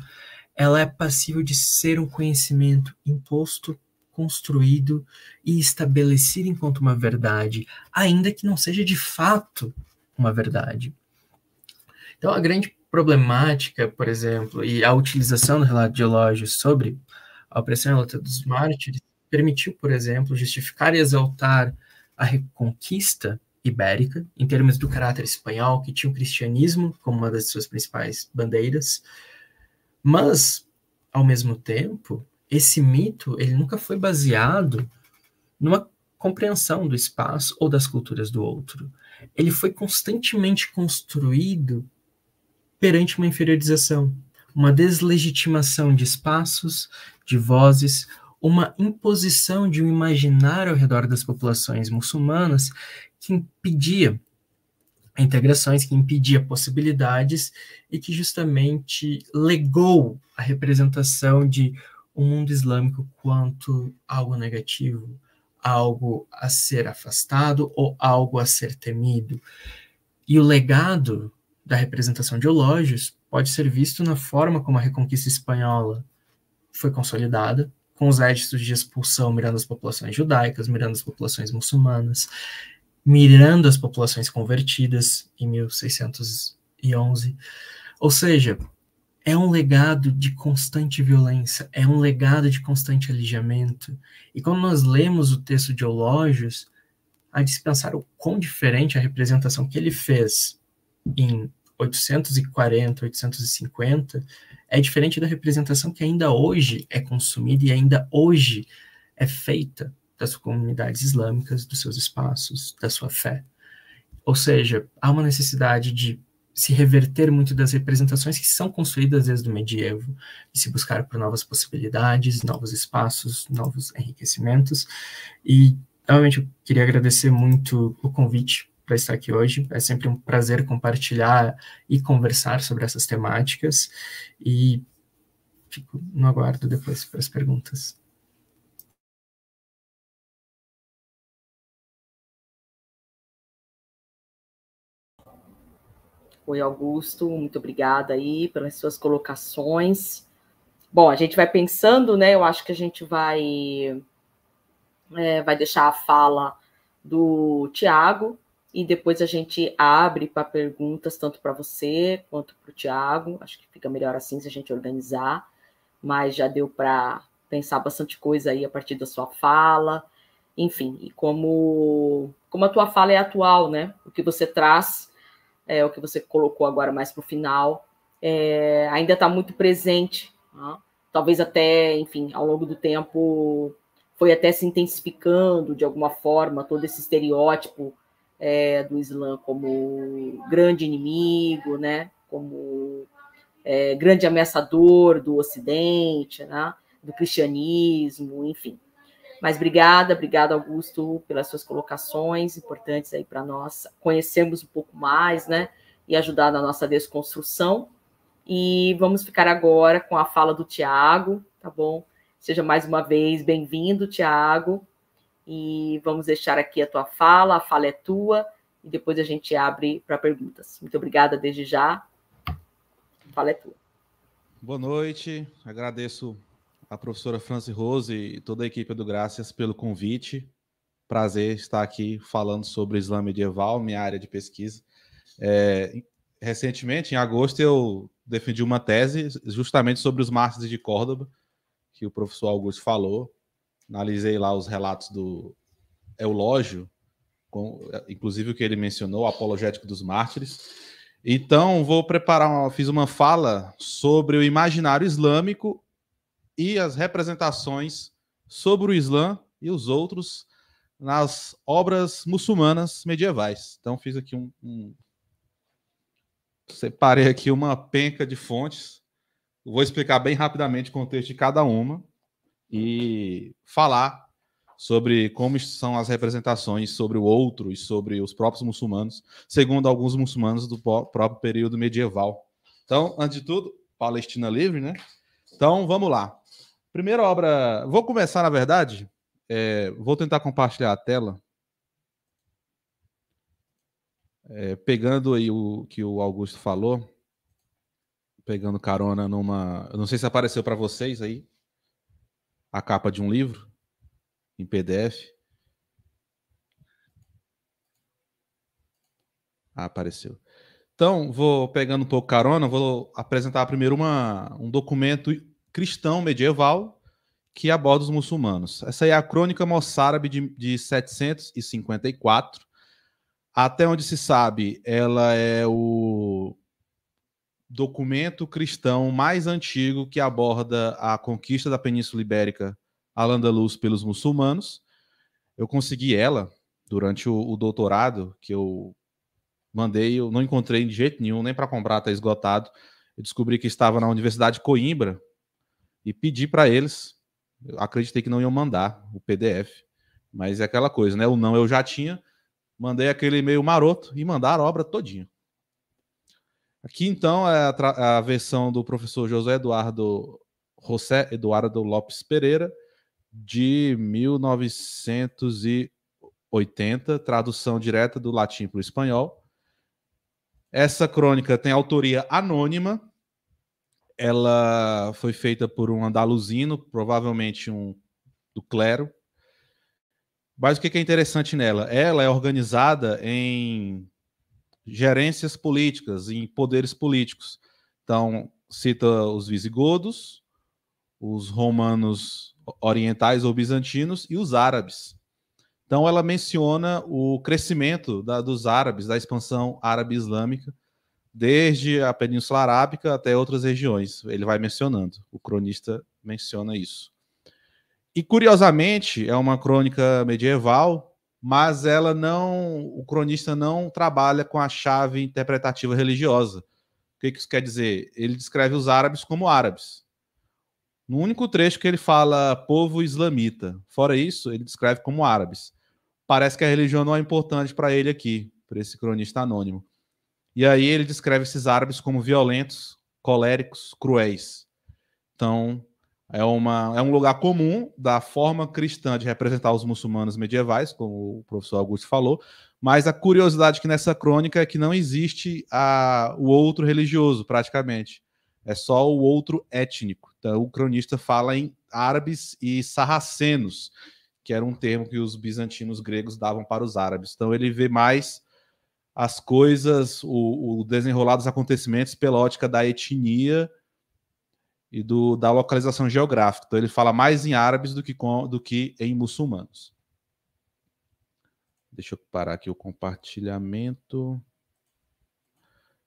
C: ela é passível de ser um conhecimento imposto construído e estabelecido enquanto uma verdade, ainda que não seja de fato uma verdade. Então, a grande problemática, por exemplo, e a utilização do relato de Eulógios sobre a opressão e a luta dos mártires permitiu, por exemplo, justificar e exaltar a reconquista ibérica, em termos do caráter espanhol, que tinha o cristianismo como uma das suas principais bandeiras, mas, ao mesmo tempo, esse mito ele nunca foi baseado numa compreensão do espaço ou das culturas do outro. Ele foi constantemente construído perante uma inferiorização, uma deslegitimação de espaços, de vozes, uma imposição de um imaginário ao redor das populações muçulmanas que impedia integrações, que impedia possibilidades e que justamente legou a representação de um mundo islâmico quanto algo negativo, algo a ser afastado ou algo a ser temido. E o legado da representação de Eulógios pode ser visto na forma como a Reconquista Espanhola foi consolidada, com os éditos de expulsão mirando as populações judaicas, mirando as populações muçulmanas, mirando as populações convertidas em 1611. Ou seja, é um legado de constante violência, é um legado de constante alijamento. E quando nós lemos o texto de Eulógios, há de se pensar o quão diferente a representação que ele fez em 840, 850, é diferente da representação que ainda hoje é consumida e ainda hoje é feita das comunidades islâmicas, dos seus espaços, da sua fé. Ou seja, há uma necessidade de se reverter muito das representações que são construídas desde o medievo, e se buscar por novas possibilidades, novos espaços, novos enriquecimentos. E, realmente, eu queria agradecer muito o convite para estar aqui hoje. É sempre um prazer compartilhar e conversar sobre essas temáticas, e fico no aguardo depois para as perguntas.
B: Oi, Augusto, muito obrigada aí pelas suas colocações. Bom, a gente vai pensando, né? Eu acho que a gente vai deixar a fala do Tiago e depois a gente abre para perguntas tanto para você quanto para o Tiago. Acho que fica melhor assim se a gente organizar, mas já deu para pensar bastante coisa aí a partir da sua fala. Enfim, e como a tua fala é atual, né? O que você traz, o que você colocou agora mais para o final, ainda está muito presente, né? Talvez até, enfim, ao longo do tempo foi até se intensificando de alguma forma todo esse estereótipo do Islã como grande inimigo, né? Como grande ameaçador do Ocidente, né? Do cristianismo, enfim. Mas obrigada, Augusto, pelas suas colocações importantes aí para nós conhecermos um pouco mais, né? E ajudar na nossa desconstrução. E vamos ficar agora com a fala do Tiago, tá bom? Seja mais uma vez bem-vindo, Tiago. E vamos deixar aqui a tua fala, a fala é tua, e depois a gente abre para perguntas. Muito obrigada desde já. A fala é tua.
D: Boa noite, agradeço a professora Franci Rose e toda a equipe do Graças pelo convite. Prazer estar aqui falando sobre o Islã medieval, minha área de pesquisa. Recentemente, em agosto, eu defendi uma tese justamente sobre os mártires de Córdoba, que o professor Augusto falou. Analisei lá os relatos do Eulógio, inclusive o que ele mencionou, o apologético dos mártires. Então, fiz uma fala sobre o imaginário islâmico e as representações sobre o Islã e os outros nas obras muçulmanas medievais. Então, fiz aqui separei aqui uma penca de fontes. Vou explicar bem rapidamente o contexto de cada uma e falar sobre como são as representações sobre o outro e sobre os próprios muçulmanos, segundo alguns muçulmanos do próprio período medieval. Então, antes de tudo, Palestina livre, né? Então, vamos lá. Primeira obra... Vou começar, na verdade, vou tentar compartilhar a tela. Pegando aí o que o Augusto falou, pegando carona numa... Eu não sei se apareceu para vocês aí, a capa de um livro. em PDF. Apareceu. Então, vou pegando um pouco carona, vou apresentar primeiro um documento cristão medieval que aborda os muçulmanos. Essa aí é a Crônica Moçárabe de 754. Até onde se sabe, ela é o documento cristão mais antigo que aborda a conquista da Península Ibérica Al-Andalus pelos muçulmanos. Eu consegui ela durante o doutorado, que eu mandei, eu não encontrei de jeito nenhum, nem para comprar, está esgotado. Eu descobri que estava na Universidade de Coimbra e pedi para eles. Eu acreditei que não iam mandar o PDF, mas é aquela coisa, né? O não eu já tinha, mandei aquele e-mail maroto e mandaram a obra todinha. Aqui, então, é a versão do professor José Eduardo Lopes Pereira, de 1980, tradução direta do latim para o espanhol. Essa crônica tem autoria anônima. Ela foi feita por um andaluzino, provavelmente do clero. Mas o que é interessante nela? Ela é organizada em gerências políticas, em poderes políticos. Então, cita os visigodos, os romanos orientais ou bizantinos e os árabes. Então, ela menciona o crescimento dos árabes, da expansão árabe-islâmica, desde a Península Arábica até outras regiões. Ele vai mencionando, o cronista menciona isso. E, curiosamente, é uma crônica medieval, mas o cronista não trabalha com a chave interpretativa religiosa. O que isso quer dizer? Ele descreve os árabes como árabes. No único trecho que ele fala povo islamita. Fora isso, ele descreve como árabes. Parece que a religião não é importante para ele aqui, para esse cronista anônimo. E aí ele descreve esses árabes como violentos, coléricos, cruéis. Então, é um lugar comum da forma cristã de representar os muçulmanos medievais, como o professor Augusto falou, mas a curiosidade que nessa crônica é que não existe o outro religioso, praticamente. É só o outro étnico. Então, o cronista fala em árabes e sarracenos, que era um termo que os bizantinos gregos davam para os árabes. Então, ele vê mais as coisas, o desenrolar dos acontecimentos pela ótica da etnia e da localização geográfica. Então, ele fala mais em árabes do que em muçulmanos. Deixa eu parar aqui o compartilhamento.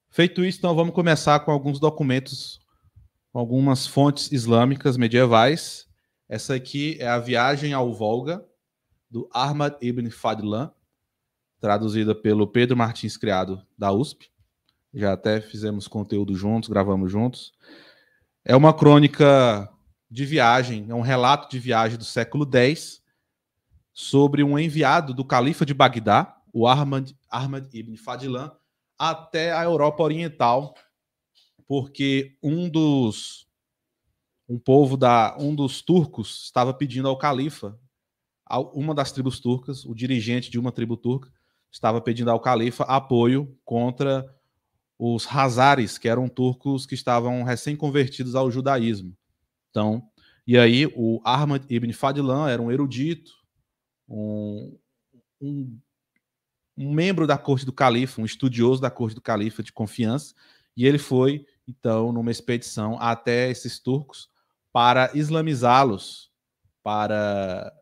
D: Feito isso, então, vamos começar com alguns documentos, algumas fontes islâmicas medievais. Essa aqui é a Viagem ao Volga, do Ahmad ibn Fadlan, traduzida pelo Pedro Martins Criado, da USP. Já até fizemos conteúdo juntos, gravamos juntos. É uma crônica de viagem, é um relato de viagem do século X sobre um enviado do califa de Bagdá, o Ahmad ibn Fadlan, até a Europa Oriental, porque um dos turcos estava pedindo ao califa, uma das tribos turcas, o dirigente de uma tribo turca, estava pedindo ao califa apoio contra os Hazares, que eram turcos que estavam recém-convertidos ao judaísmo. Então, e aí o Ahmad ibn Fadlan era um erudito, um membro da corte do califa, um estudioso da corte do califa de confiança, e ele foi, então, numa expedição até esses turcos para islamizá-los, para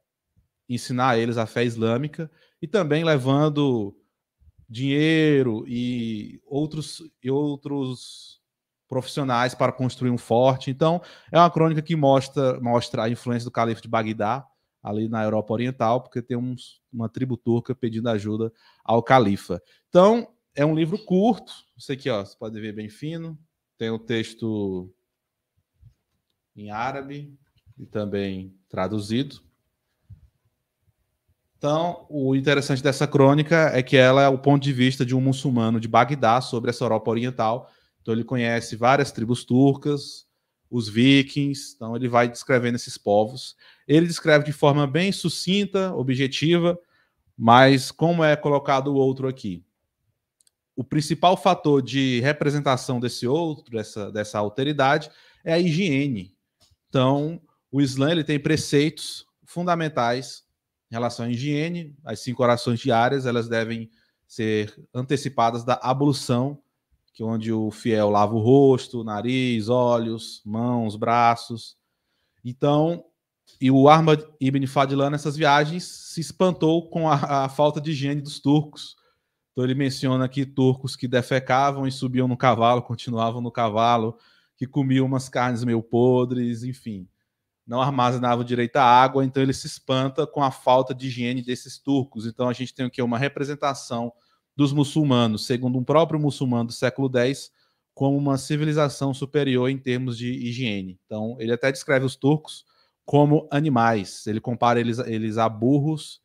D: ensinar a eles a fé islâmica, e também levando dinheiro e outros profissionais para construir um forte. Então, é uma crônica que mostra a influência do califa de Bagdá, ali na Europa Oriental, porque tem uma tribo turca pedindo ajuda ao califa. Então, é um livro curto, isso aqui, ó, você pode ver bem fino, tem o texto em árabe e também traduzido. Então, o interessante dessa crônica é que ela é o ponto de vista de um muçulmano de Bagdá sobre essa Europa Oriental. Então, ele conhece várias tribos turcas, os vikings, então ele vai descrevendo esses povos. Ele descreve de forma bem sucinta, objetiva, mas como é colocado o outro aqui? O principal fator de representação desse outro, dessa alteridade, é a higiene. Então, o Islã ele tem preceitos fundamentais Em relação à higiene, as 5 orações diárias, elas devem ser antecipadas da ablução, que é onde o fiel lava o rosto, nariz, olhos, mãos, braços. Então, e o Ahmad ibn Fadlan, nessas viagens, se espantou com a falta de higiene dos turcos. Então ele menciona aqui turcos que defecavam e subiam no cavalo, continuavam no cavalo, que comiam umas carnes meio podres, enfim. Não armazenavam direito a água, então ele se espanta com a falta de higiene desses turcos. Então a gente tem aqui uma representação dos muçulmanos, segundo um próprio muçulmano do século X, como uma civilização superior em termos de higiene. Então ele até descreve os turcos como animais. Ele compara eles a burros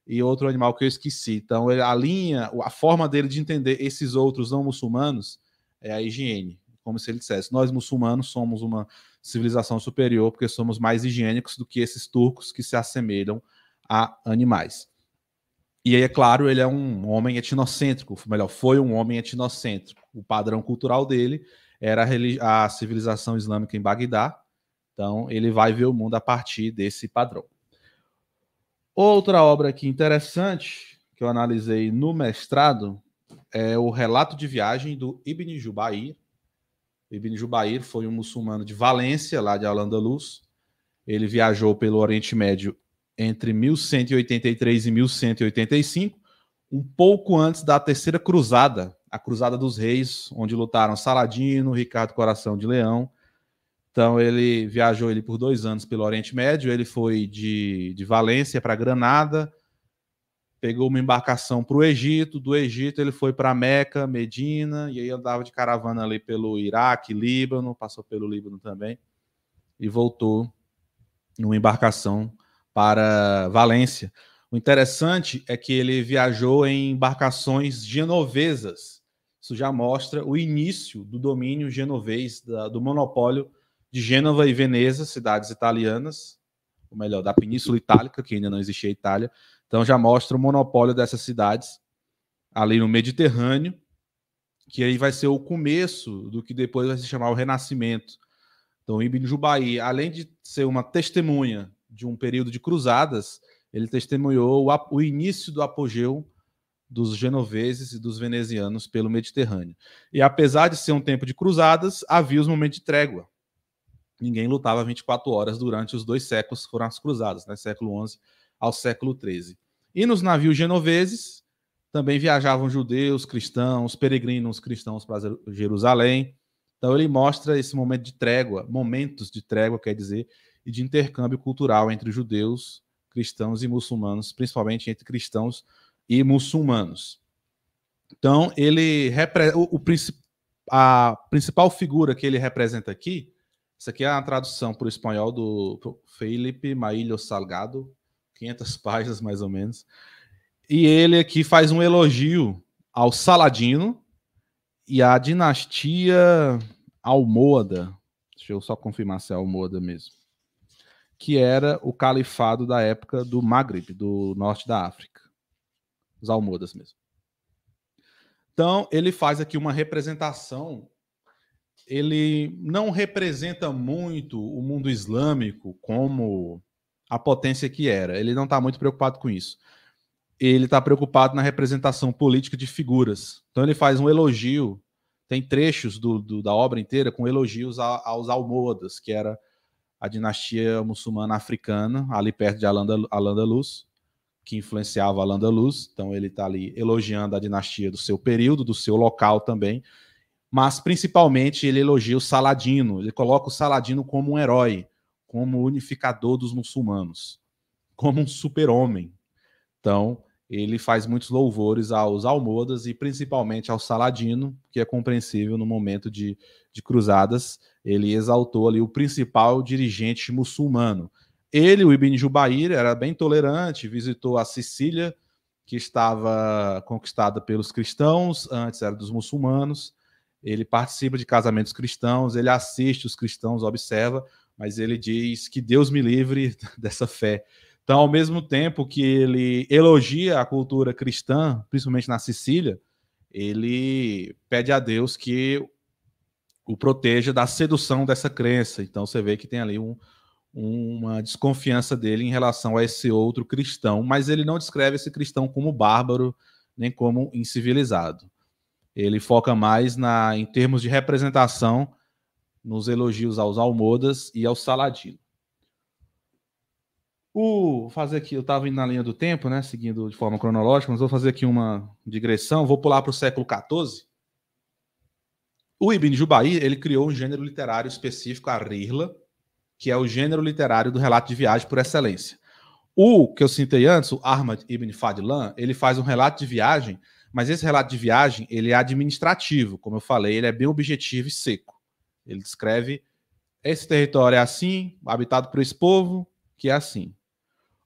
D: e outro animal que eu esqueci. Então, a forma dele de entender esses outros não muçulmanos é a higiene. Como se ele dissesse, nós muçulmanos somos uma civilização superior porque somos mais higiênicos do que esses turcos que se assemelham a animais. E aí, é claro, ele é um homem etnocêntrico, melhor, foi um homem etnocêntrico. O padrão cultural dele era a civilização islâmica em Bagdá. Então, ele vai ver o mundo a partir desse padrão. Outra obra aqui interessante, que eu analisei no mestrado, é o Relato de Viagem do Ibn Jubayr. Ibn Jubayr foi um muçulmano de Valência, lá de Al-Andalus. Ele viajou pelo Oriente Médio entre 1183 e 1185, um pouco antes da Terceira Cruzada, a Cruzada dos Reis, onde lutaram Saladino, Ricardo Coração de Leão. Então, ele viajou por 2 anos pelo Oriente Médio. Ele foi de Valência para Granada, pegou uma embarcação para o Egito. Do Egito, ele foi para Meca, Medina, e aí andava de caravana ali pelo Iraque, Líbano, passou pelo Líbano também, e voltou numa embarcação para Valência. O interessante é que ele viajou em embarcações genovesas. Isso já mostra o início do domínio genovês, do monopólio de Gênova e Veneza, cidades italianas, ou melhor, da Península Itálica, que ainda não existia Itália. Então já mostra o monopólio dessas cidades ali no Mediterrâneo, que aí vai ser o começo do que depois vai se chamar o Renascimento. Então Ibn Jubayr, além de ser uma testemunha de um período de cruzadas, ele testemunhou o início do apogeu dos genoveses e dos venezianos pelo Mediterrâneo. E apesar de ser um tempo de cruzadas, havia os momentos de trégua. Ninguém lutava 24 horas durante os 2 séculos que foram as cruzadas, né? Século XI ao século XIII. E nos navios genoveses também viajavam judeus, cristãos, peregrinos cristãos para Jerusalém. Então ele mostra esse momento de trégua, momentos de trégua, quer dizer, e de intercâmbio cultural entre judeus, cristãos e muçulmanos, principalmente entre cristãos e muçulmanos. Então a principal figura que ele representa aqui, isso aqui é a tradução para o espanhol do Felipe Maíllo Salgado, 500 páginas mais ou menos. E ele aqui faz um elogio ao Saladino e à dinastia Almohada. Deixa eu só confirmar se é Almohada mesmo. Que era o califado da época do Maghreb, do norte da África. Os Almohadas mesmo. Então, ele faz aqui uma representação. Ele não representa muito o mundo islâmico como a potência que era. Ele não está muito preocupado com isso. Ele está preocupado na representação política de figuras. Então ele faz um elogio, tem trechos da obra inteira com elogios aos Almohadas, que era a dinastia muçulmana africana, ali perto de Al-Andalus, que influenciava Al-Andalus. Então ele está ali elogiando a dinastia do seu período, do seu local também. Mas, principalmente, ele elogia o Saladino. Ele coloca o Saladino como um herói, como unificador dos muçulmanos, como um super-homem. Então, ele faz muitos louvores aos Almohadas e, principalmente, ao Saladino, que é compreensível no momento de cruzadas. Ele exaltou ali o principal dirigente muçulmano. Ele, o Ibn Jubayr, era bem tolerante, visitou a Sicília, que estava conquistada pelos cristãos, antes era dos muçulmanos. Ele participa de casamentos cristãos, ele assiste os cristãos, observa, mas ele diz que Deus me livre dessa fé. Então, ao mesmo tempo que ele elogia a cultura cristã, principalmente na Sicília, ele pede a Deus que o proteja da sedução dessa crença. Então, você vê que tem ali uma desconfiança dele em relação a esse outro cristão, mas ele não descreve esse cristão como bárbaro, nem como incivilizado. Ele foca mais em termos de representação nos elogios aos almohadas e ao Saladino. Vou fazer aqui, eu estava indo na linha do tempo, né, seguindo de forma cronológica, mas vou fazer aqui uma digressão, vou pular para o século XIV. O Ibn Jubayr, ele criou um gênero literário específico, a Rihla, que é o gênero literário do relato de viagem por excelência. O que eu citei antes, o Ahmad ibn Fadlan, ele faz um relato de viagem, mas esse relato de viagem ele é administrativo, como eu falei, ele é bem objetivo e seco. Ele descreve esse território é assim, habitado por esse povo, que é assim.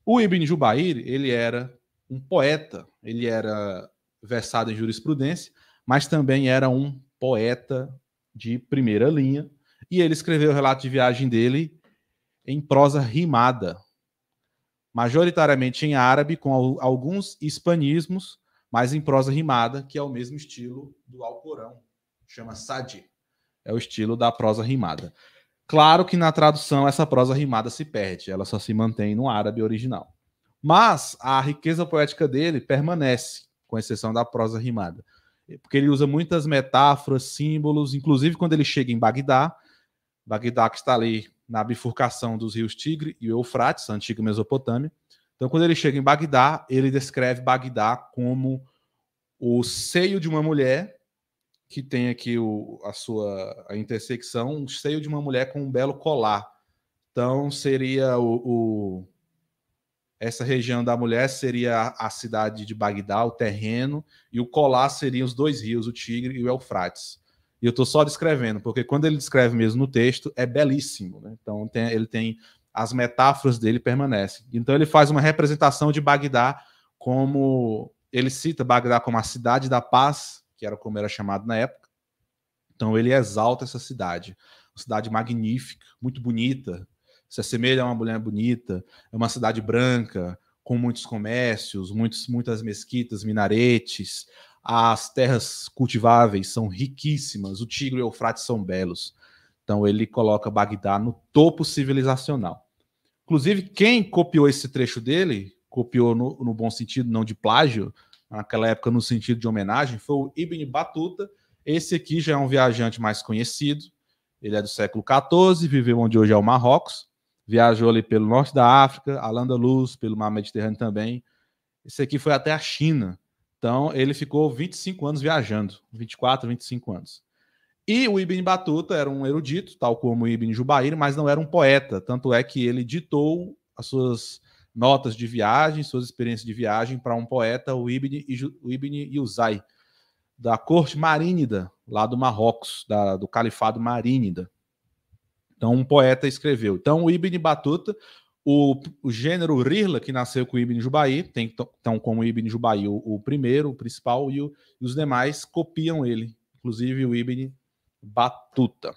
D: O Ibn Jubayr, ele era um poeta, ele era versado em jurisprudência, mas também era um poeta de primeira linha, e ele escreveu o relato de viagem dele em prosa rimada, majoritariamente em árabe, com alguns hispanismos, mas em prosa rimada, que é o mesmo estilo do Alcorão, chama Sadi, é o estilo da prosa rimada. Claro que na tradução essa prosa rimada se perde, ela só se mantém no árabe original. Mas a riqueza poética dele permanece, com exceção da prosa rimada, porque ele usa muitas metáforas, símbolos, inclusive quando ele chega em Bagdá que está ali na bifurcação dos rios Tigre e Eufrates, a antiga Mesopotâmia. Então, quando ele chega em Bagdá, ele descreve Bagdá como o seio de uma mulher, que tem aqui a intersecção, um seio de uma mulher com um belo colar. Então, seria essa região da mulher seria a cidade de Bagdá, o terreno, e o colar seriam os dois rios, o Tigre e o Eufrates. E eu estou só descrevendo, porque quando ele descreve mesmo no texto, é belíssimo, né? Então, ele tem as metáforas dele permanecem. Então, ele faz uma representação de Bagdá como... Ele cita Bagdá como a cidade da paz, que era como era chamado na época. Então, ele exalta essa cidade. Uma cidade magnífica, muito bonita, se assemelha a uma mulher bonita, é uma cidade branca, com muitos comércios, muitas mesquitas, minaretes, as terras cultiváveis são riquíssimas, o Tigre e o Eufrates são belos. Então ele coloca Bagdá no topo civilizacional. Inclusive, quem copiou esse trecho dele, copiou no bom sentido, não de plágio, naquela época no sentido de homenagem, foi o Ibn Battuta. Esse aqui já é um viajante mais conhecido, ele é do século XIV, viveu onde hoje é o Marrocos, viajou ali pelo norte da África, Al-Andalus, pelo mar Mediterrâneo também. Esse aqui foi até a China. Então, ele ficou 25 anos viajando, 24, 25 anos. E o Ibn Battuta era um erudito, tal como o Ibn Jubayr, mas não era um poeta. Tanto é que ele ditou as suas notas de viagem, suas experiências de viagem para um poeta, o Ibn Yusay, da corte marínida, lá do Marrocos, do califado marínida. Então, um poeta escreveu. Então, o Ibn Battuta, o gênero Rihla, que nasceu com o Ibn Jubayr, tem então como Ibn Jubayr o primeiro, o principal, e os demais copiam ele, inclusive o Ibn Battuta.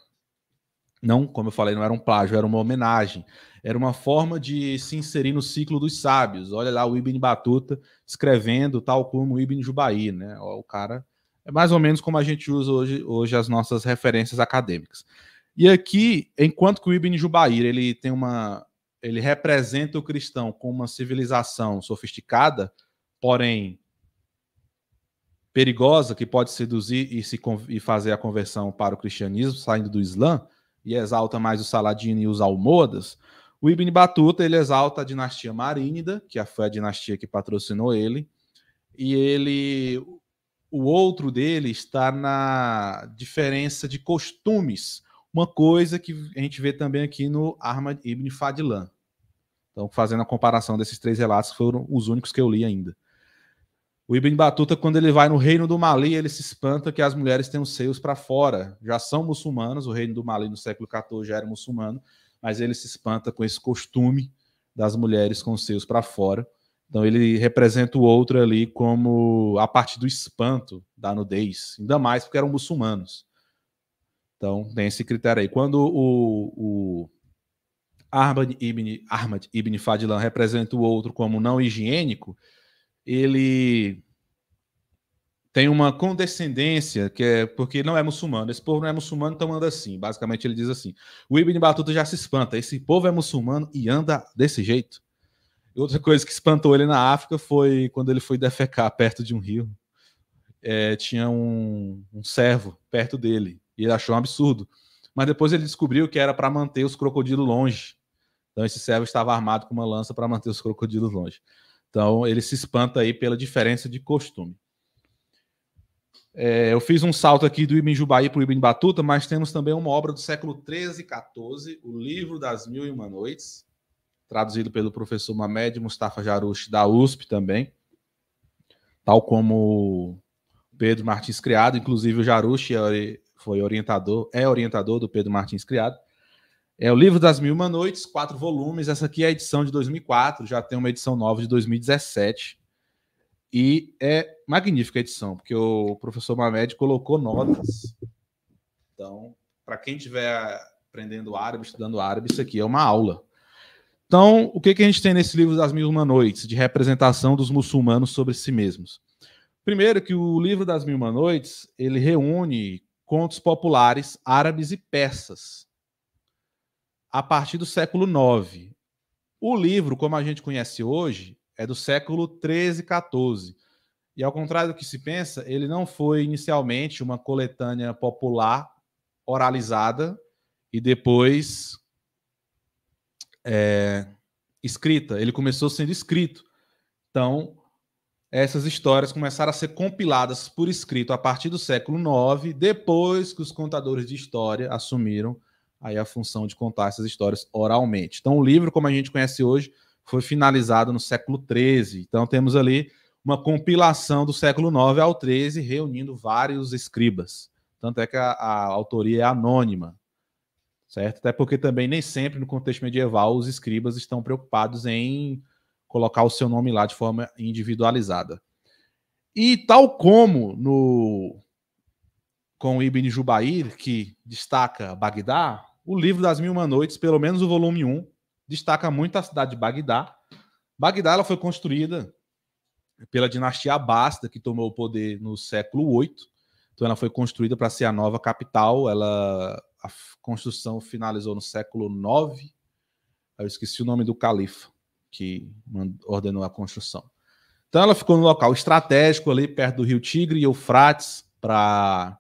D: Não, como eu falei, não era um plágio, era uma homenagem. Era uma forma de se inserir no ciclo dos sábios. Olha lá o Ibn Battuta escrevendo tal como o Ibn Jubayr, né? O cara é mais ou menos como a gente usa hoje as nossas referências acadêmicas. E aqui, enquanto que o Ibn Jubayr ele representa o cristão como uma civilização sofisticada, porém perigosa, que pode seduzir e fazer a conversão para o cristianismo, saindo do Islã, e exalta mais o Saladino e os almohadas, o Ibn Battuta ele exalta a dinastia marínida, que foi a dinastia que patrocinou ele, e o outro dele está na diferença de costumes, uma coisa que a gente vê também aqui no Ahmad ibn Fadlan. Então, fazendo a comparação desses três relatos, foram os únicos que eu li ainda. O Ibn Battuta, quando ele vai no reino do Mali, ele se espanta que as mulheres têm os seios para fora. Já são muçulmanos, o reino do Mali no século XIV já era muçulmano, mas ele se espanta com esse costume das mulheres com os seios para fora. Então ele representa o outro ali como a partir do espanto da nudez, ainda mais porque eram muçulmanos. Então tem esse critério aí. Quando o Ahmad ibn Fadlan representa o outro como não higiênico, ele tem uma condescendência, que é porque não é muçulmano. Esse povo não é muçulmano, então anda assim. Basicamente, ele diz assim: o Ibn Battuta já se espanta. Esse povo é muçulmano e anda desse jeito. E outra coisa que espantou ele na África foi quando ele foi defecar perto de um rio. Tinha um cervo perto dele. E ele achou um absurdo. Mas depois ele descobriu que era para manter os crocodilos longe. Então, esse servo estava armado com uma lança para manter os crocodilos longe. Então, ele se espanta aí pela diferença de costume. Eu fiz um salto aqui do Ibn Jubair para o Ibn Battuta, mas temos também uma obra do século XIII e XIV, o Livro das Mil e Uma Noites, traduzido pelo professor Mamed Mustafa Jarouche, da USP também, tal como Pedro Martins Criado. Inclusive o Jarouche é orientador do Pedro Martins Criado. É o Livro das Mil e Uma Noites, 4 volumes. Essa aqui é a edição de 2004, já tem uma edição nova de 2017. E é magnífica a edição, porque o professor Mamed colocou notas. Então, para quem estiver aprendendo árabe, estudando árabe, isso aqui é uma aula. Então, o que a gente tem nesse Livro das Mil e Uma Noites, de representação dos muçulmanos sobre si mesmos? Primeiro, que o Livro das Mil e Uma Noites, ele reúne contos populares árabes e persas, a partir do século IX. O livro, como a gente conhece hoje, é do século XIII e XIV. E ao contrário do que se pensa, ele não foi inicialmente uma coletânea popular oralizada e depois escrita. Ele começou sendo escrito. Então, essas histórias começaram a ser compiladas por escrito a partir do século IX, depois que os contadores de história assumiram aí a função de contar essas histórias oralmente. Então, o livro, como a gente conhece hoje, foi finalizado no século XIII. Então, temos ali uma compilação do século IX ao XIII, reunindo vários escribas. Tanto é que a autoria é anônima, certo? Até porque também nem sempre, no contexto medieval, os escribas estão preocupados em colocar o seu nome lá de forma individualizada. E tal como com Ibn Jubair, que destaca Bagdá, o Livro das Mil e Uma Noites, pelo menos o volume 1, destaca muito a cidade de Bagdá. Bagdá ela foi construída pela dinastia Abássida, que tomou o poder no século VIII. Então ela foi construída para ser a nova capital. A construção finalizou no século IX. Eu esqueci o nome do califa que ordenou a construção. Então ela ficou num local estratégico ali perto do rio Tigre e Eufrates para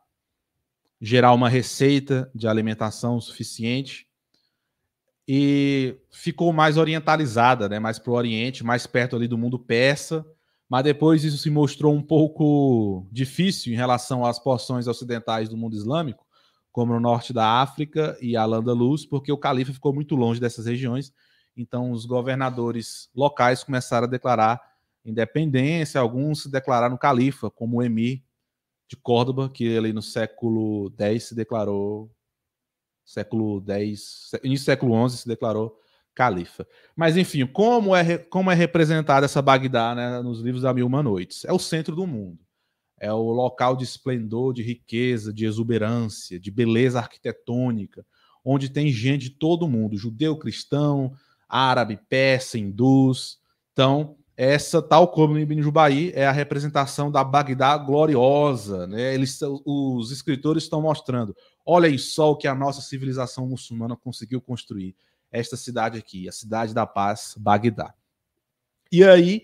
D: gerar uma receita de alimentação suficiente. E ficou mais orientalizada, né? Mais para o Oriente, mais perto ali do mundo persa, mas depois isso se mostrou um pouco difícil em relação às porções ocidentais do mundo islâmico, como no norte da África e Al-Andalus, porque o califa ficou muito longe dessas regiões. Então os governadores locais começaram a declarar independência, alguns se declararam califa, como o emir de Córdoba, que ali no século X se declarou início do século XI se declarou califa. Mas, enfim, como é representada essa Bagdá, né, nos livros da Mil e Uma Noites? É o centro do mundo. É o local de esplendor, de riqueza, de exuberância, de beleza arquitetônica, onde tem gente de todo mundo, judeu, cristão, árabe, persa, hindus. Então, essa, tal como no Ibn Jubair, é a representação da Bagdá gloriosa, né? Os escritores estão mostrando: olha aí só o que a nossa civilização muçulmana conseguiu construir. Esta cidade aqui, a cidade da paz, Bagdá. E aí,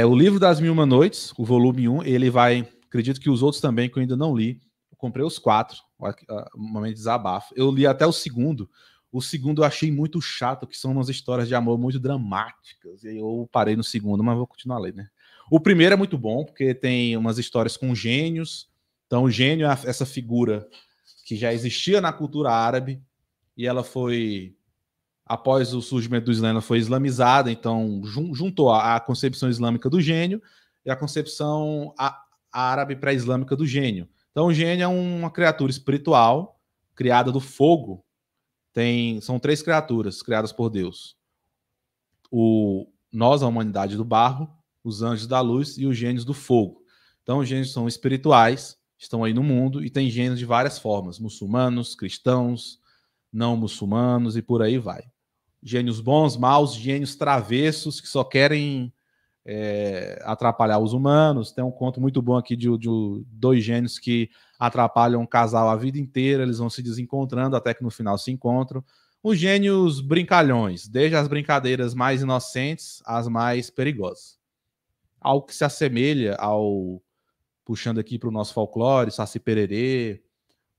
D: o Livro das Mil e Uma Noites, o volume 1, ele vai, acredito que os outros também, que eu ainda não li, eu comprei os 4, um momento de desabafo. Eu li até o segundo. O segundo eu achei muito chato, que são umas histórias de amor muito dramáticas. E aí eu parei no segundo, mas vou continuar lendo, né? O primeiro é muito bom, porque tem umas histórias com gênios. Então, o gênio é essa figura que já existia na cultura árabe, e ela foi, após o surgimento do Islã, ela foi islamizada. Então, juntou a concepção islâmica do gênio e a concepção árabe pré-islâmica do gênio. Então, o gênio é uma criatura espiritual, criada do fogo. São 3 criaturas criadas por Deus. Nós, a humanidade do barro, os anjos da luz e os gênios do fogo. Então, os gênios são espirituais, estão aí no mundo, e tem gênios de várias formas: muçulmanos, cristãos, não muçulmanos e por aí vai. Gênios bons, maus, gênios travessos, que só querem atrapalhar os humanos. Tem um conto muito bom aqui de 2 gênios que atrapalham um casal a vida inteira, eles vão se desencontrando até que no final se encontram. Os gênios brincalhões, desde as brincadeiras mais inocentes às mais perigosas. Algo que se assemelha puxando aqui para o nosso folclore, Saci Pererê,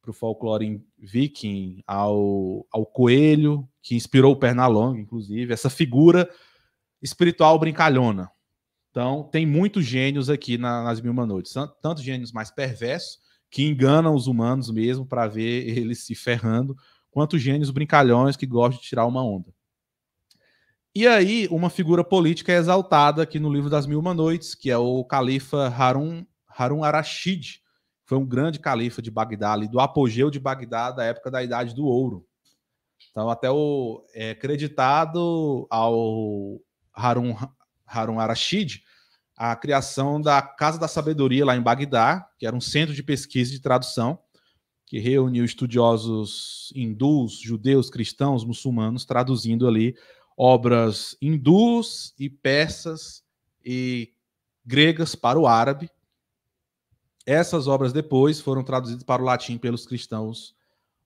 D: para o folclore viking, ao coelho, que inspirou o Pernalonga, inclusive, essa figura espiritual brincalhona. Então, tem muitos gênios aqui nas Mil e Uma Noites, tanto gênios mais perversos, que enganam os humanos mesmo para ver eles se ferrando, quanto gênios brincalhões que gostam de tirar uma onda. E aí, uma figura política é exaltada aqui no livro das Mil e Uma Noites, que é o califa Harun ar-Rashid. Foi um grande califa de Bagdá, ali, do apogeu de Bagdá, da época da Idade do Ouro. Então, até acreditado ao Harun ar-Rashid a criação da Casa da Sabedoria lá em Bagdá, que era um centro de pesquisa e de tradução, que reuniu estudiosos hindus, judeus, cristãos, muçulmanos, traduzindo ali obras hindus e persas e gregas para o árabe. Essas obras depois foram traduzidas para o latim pelos cristãos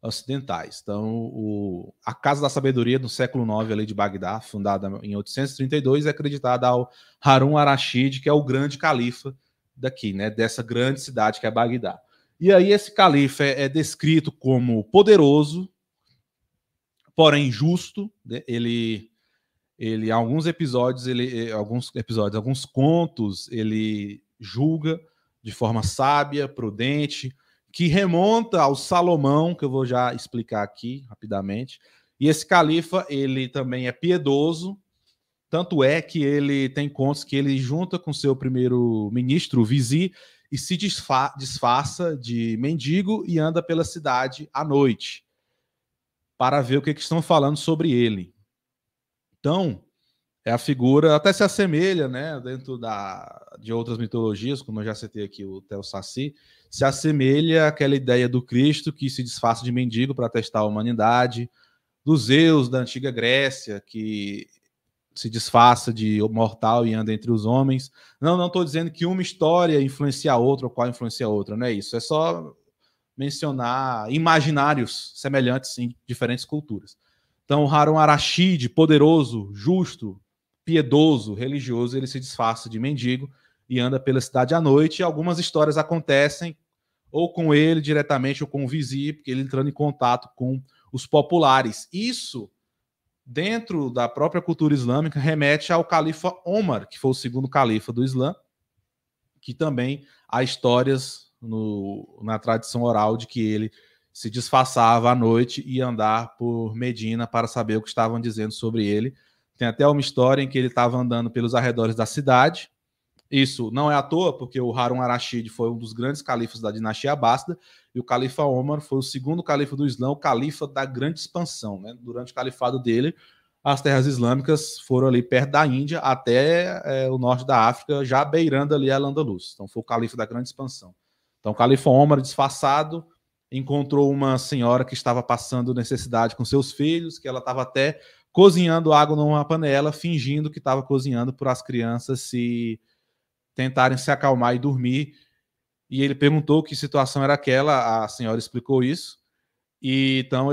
D: ocidentais. Então, a Casa da Sabedoria do século IX ali de Bagdá, fundada em 832, é acreditada ao Harun ar-Rashid, que é o grande califa daqui, né, dessa grande cidade que é Bagdá. E aí esse califa é descrito como poderoso, porém justo. Ele alguns contos, ele julga de forma sábia, prudente, que remonta ao Salomão, que eu vou já explicar aqui rapidamente. E esse califa, ele também é piedoso, tanto é que ele tem contos que ele junta com seu primeiro-ministro, o vizir, e se disfarça de mendigo e anda pela cidade à noite para ver o que estão falando sobre ele. Então, a figura até se assemelha, né, dentro de outras mitologias, como eu já citei aqui o Theo Saci, se assemelha àquela ideia do Cristo que se disfarça de mendigo para testar a humanidade, dos Zeus da antiga Grécia, que se disfarça de mortal e anda entre os homens. Não estou dizendo que uma história influencia a outra, ou qual influencia a outra, não é isso. É só mencionar imaginários semelhantes em diferentes culturas. Então, Harun ar-Rashid, poderoso, justo, piedoso, religioso, ele se disfarça de mendigo e anda pela cidade à noite, e algumas histórias acontecem ou com ele diretamente ou com o vizir, porque ele entrando em contato com os populares. Isso, dentro da própria cultura islâmica, remete ao califa Omar, que foi o segundo califa do Islã, que também há histórias na tradição oral de que ele se disfarçava à noite e andar por Medina para saber o que estavam dizendo sobre ele. Tem até uma história em que ele estava andando pelos arredores da cidade. Isso não é à toa, porque o Harun ar-Rashid foi um dos grandes califas da dinastia Abássida, e o califa Omar foi o segundo califa do Islã, o califa da grande expansão, né? Durante o califado dele, as terras islâmicas foram ali perto da Índia até o norte da África, já beirando ali a Al-Andalus. Então foi o califa da grande expansão. Então o califa Omar, disfarçado, encontrou uma senhora que estava passando necessidade com seus filhos, que ela estava até cozinhando água numa panela, fingindo que estava cozinhando para as crianças tentarem se acalmar e dormir. E ele perguntou que situação era aquela, a senhora explicou isso, e então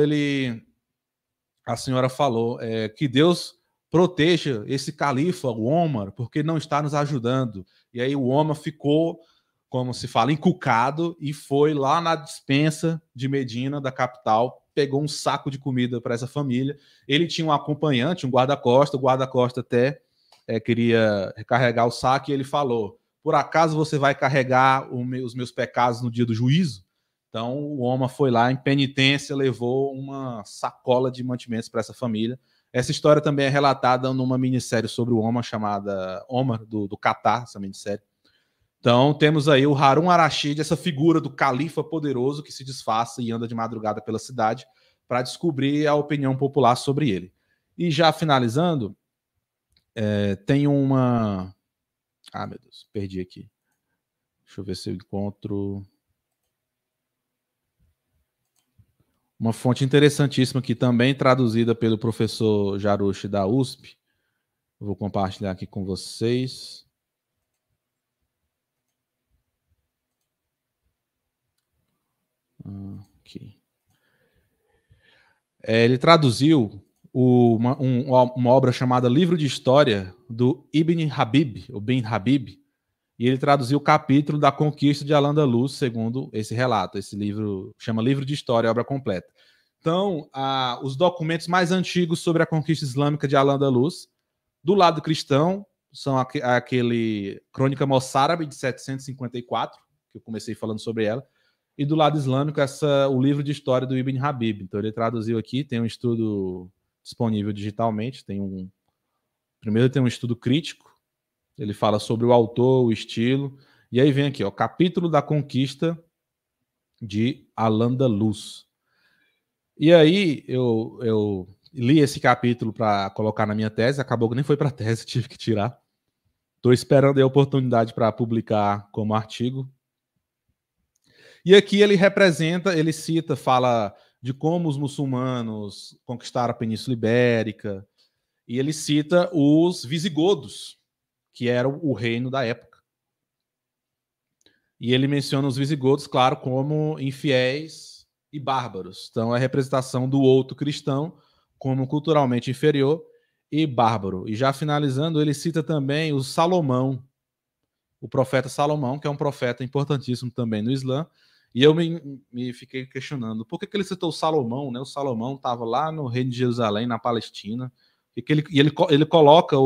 D: a senhora falou que Deus proteja esse califa, o Omar, porque não está nos ajudando. E aí o Omar ficou, como se fala, encucado, e foi lá na despensa de Medina, da capital, pegou um saco de comida para essa família. Ele tinha um acompanhante, um guarda-costa, o guarda-costa até queria recarregar o saco, e ele falou: por acaso você vai carregar os meus pecados no dia do juízo? Então o Omar foi lá, em penitência, levou uma sacola de mantimentos para essa família. Essa história também é relatada numa minissérie sobre o Omar, chamada Omar, do Catar, essa minissérie. Então temos aí o Harun ar-Rashid, essa figura do califa poderoso que se disfarça e anda de madrugada pela cidade para descobrir a opinião popular sobre ele. E já finalizando, tem uma... Ah, meu Deus, perdi aqui. Deixa eu ver se eu encontro uma fonte interessantíssima aqui, também traduzida pelo professor Jarouche da USP. Eu vou compartilhar aqui com vocês. Aqui. Ele traduziu uma obra chamada Livro de História do Ibn Habib, o Bin Habib, e ele traduziu o capítulo da conquista de Al-Andalus, segundo esse relato. Esse livro chama Livro de História, obra completa. Então, os documentos mais antigos sobre a conquista islâmica de Al-Andalus, do lado cristão, são aquele Crônica Moçárabe, de 754, que eu comecei falando sobre ela, e do lado islâmico, o livro de história do Ibn Habib. Então, ele traduziu aqui, tem um estudo disponível digitalmente, primeiro tem um estudo crítico, ele fala sobre o autor, o estilo, e aí vem aqui, ó, capítulo da conquista de Al-Andalus. E aí, eu li esse capítulo para colocar na minha tese, acabou que nem foi para a tese, tive que tirar. Estou esperando a oportunidade para publicar como artigo. E aqui ele cita, fala de como os muçulmanos conquistaram a Península Ibérica, e ele cita os visigodos, que eram o reino da época. E ele menciona os visigodos, claro, como infiéis e bárbaros. Então, é a representação do outro cristão como culturalmente inferior e bárbaro. E já finalizando, ele cita também o Salomão, o profeta Salomão, que é um profeta importantíssimo também no Islã. E eu me fiquei questionando, por que ele citou o Salomão, né? O Salomão estava lá no reino de Jerusalém, na Palestina, e ele coloca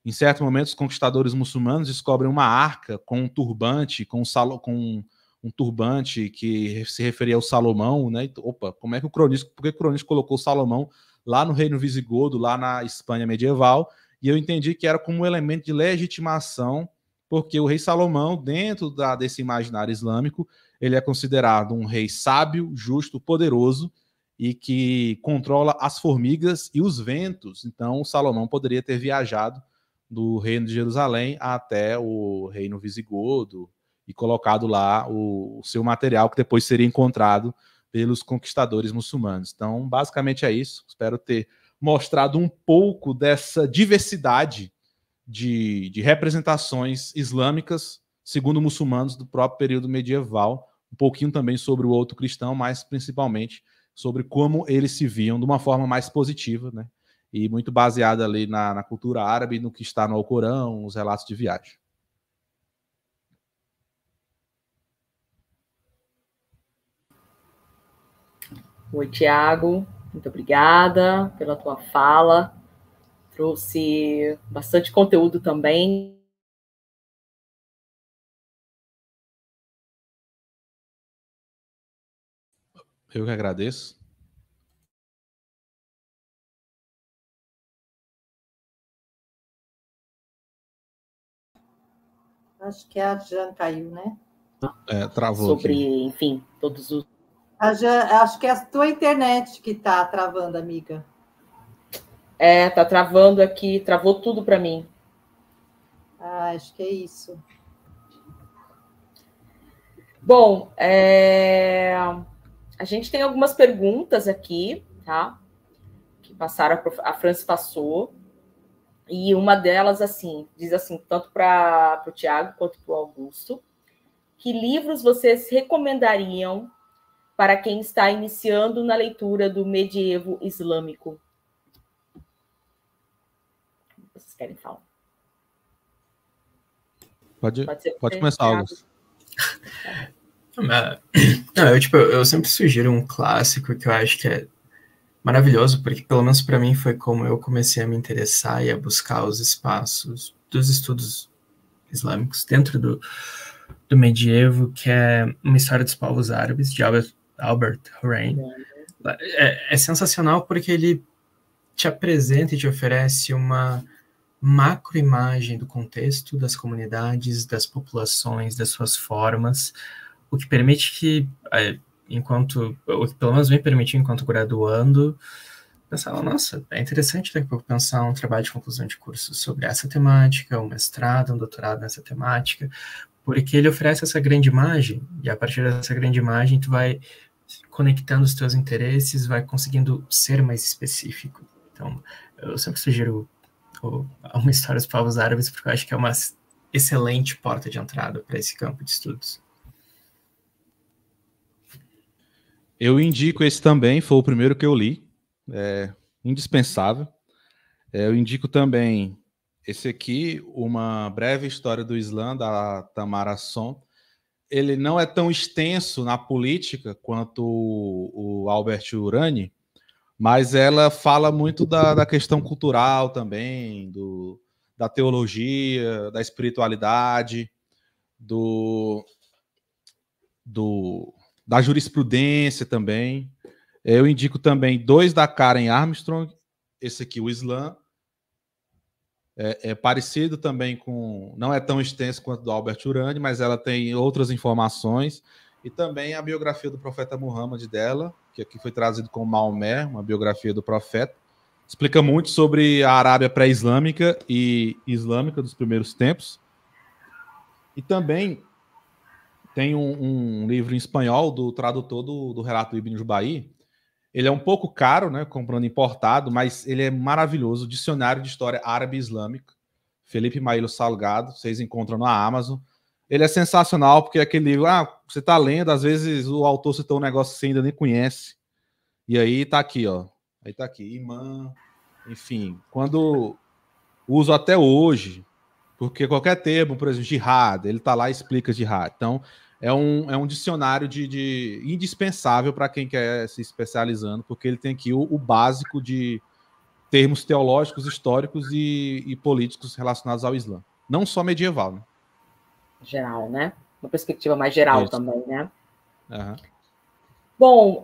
D: em certo momento, os conquistadores muçulmanos descobrem uma arca com um turbante, com um turbante que se referia ao Salomão, né? Opa, por que o cronista colocou Salomão lá no reino visigodo, lá na Espanha medieval? E eu entendi que era como um elemento de legitimação, porque o rei Salomão, dentro desse imaginário islâmico, ele é considerado um rei sábio, justo, poderoso e que controla as formigas e os ventos. Então, Salomão poderia ter viajado do reino de Jerusalém até o reino visigodo e colocado lá o seu material que depois seria encontrado pelos conquistadores muçulmanos. Então, basicamente é isso. Espero ter mostrado um pouco dessa diversidade de representações islâmicas, segundo muçulmanos do próprio período medieval, um pouquinho também sobre o outro cristão, mas principalmente sobre como eles se viam de uma forma mais positiva, né? E muito baseada ali na cultura árabe, no que está no Alcorão, os relatos de viagem.
B: Oi, Tiago, muito obrigada pela tua fala. Trouxe bastante conteúdo também.
D: Eu que agradeço.
A: Acho que a Jan caiu, né?
D: Travou
B: sobre,
D: aqui.
B: Enfim, todos os...
A: A Jan, acho que é a tua internet que está travando, amiga.
B: Tá travando aqui, travou tudo para mim.
A: Acho que é isso.
B: Bom, a gente tem algumas perguntas aqui, tá? Que passaram, a Franci passou. E uma delas, assim, diz assim, tanto para o Tiago quanto para o Augusto: que livros vocês recomendariam para quem está iniciando na leitura do medievo islâmico? Vocês querem falar?
D: Pode começar, Augusto.
C: Não, eu sempre sugiro um clássico que eu acho que é maravilhoso, porque pelo menos para mim foi como eu comecei a me interessar e a buscar os espaços dos estudos islâmicos dentro do medievo, que é Uma História dos Povos Árabes, de Albert Horain. É sensacional porque ele te apresenta e te oferece uma macroimagem do contexto, das comunidades, das populações, das suas formas, o que permite que, ou que pelo menos me permitiu, enquanto graduando, pensar, nossa, é interessante daqui a pouco pensar um trabalho de conclusão de curso sobre essa temática, um mestrado, um doutorado nessa temática, porque ele oferece essa grande imagem, e a partir dessa grande imagem tu vai conectando os teus interesses, vai conseguindo ser mais específico. Então, eu sempre sugiro Uma História dos Povos Árabes, porque eu acho que é uma excelente porta de entrada para esse campo de estudos.
D: Eu indico esse também, foi o primeiro que eu li, é indispensável. Eu indico também esse aqui, Uma Breve História do Islã, da Tamara Son. Ele não é tão extenso na política quanto o Albert Urani, mas ela fala muito da questão cultural também, da teologia, da espiritualidade, do, da jurisprudência também. Eu indico também 2 da Karen Armstrong, esse aqui, O Islã. É parecido também com... Não é tão extenso quanto do Albert Urani, mas ela tem outras informações. E também a biografia do profeta Muhammad dela, que aqui foi trazido como Maomé, uma biografia do profeta. Explica muito sobre a Arábia pré-islâmica e islâmica dos primeiros tempos. E também tem um livro em espanhol do tradutor do relato do Ibn Jubair. Ele é um pouco caro, né, comprando importado, mas ele é maravilhoso. Dicionário de História Árabe Islâmica, Felipe Maílo Salgado, vocês encontram na Amazon. Ele é sensacional, porque é aquele livro, você está lendo, às vezes o autor citou um negócio que você ainda nem conhece. E aí tá aqui, ó. Aí tá aqui, imã, enfim. Quando uso até hoje, porque qualquer termo, por exemplo, jihad, ele tá lá e explica jihad. Então, é um dicionário de indispensável para quem quer se especializando, porque ele tem aqui o básico de termos teológicos, históricos e políticos relacionados ao Islã. Não só medieval, né?
B: Geral, né? Uma perspectiva mais geral
D: Isso.
B: também, né?
D: Uhum.
B: Bom,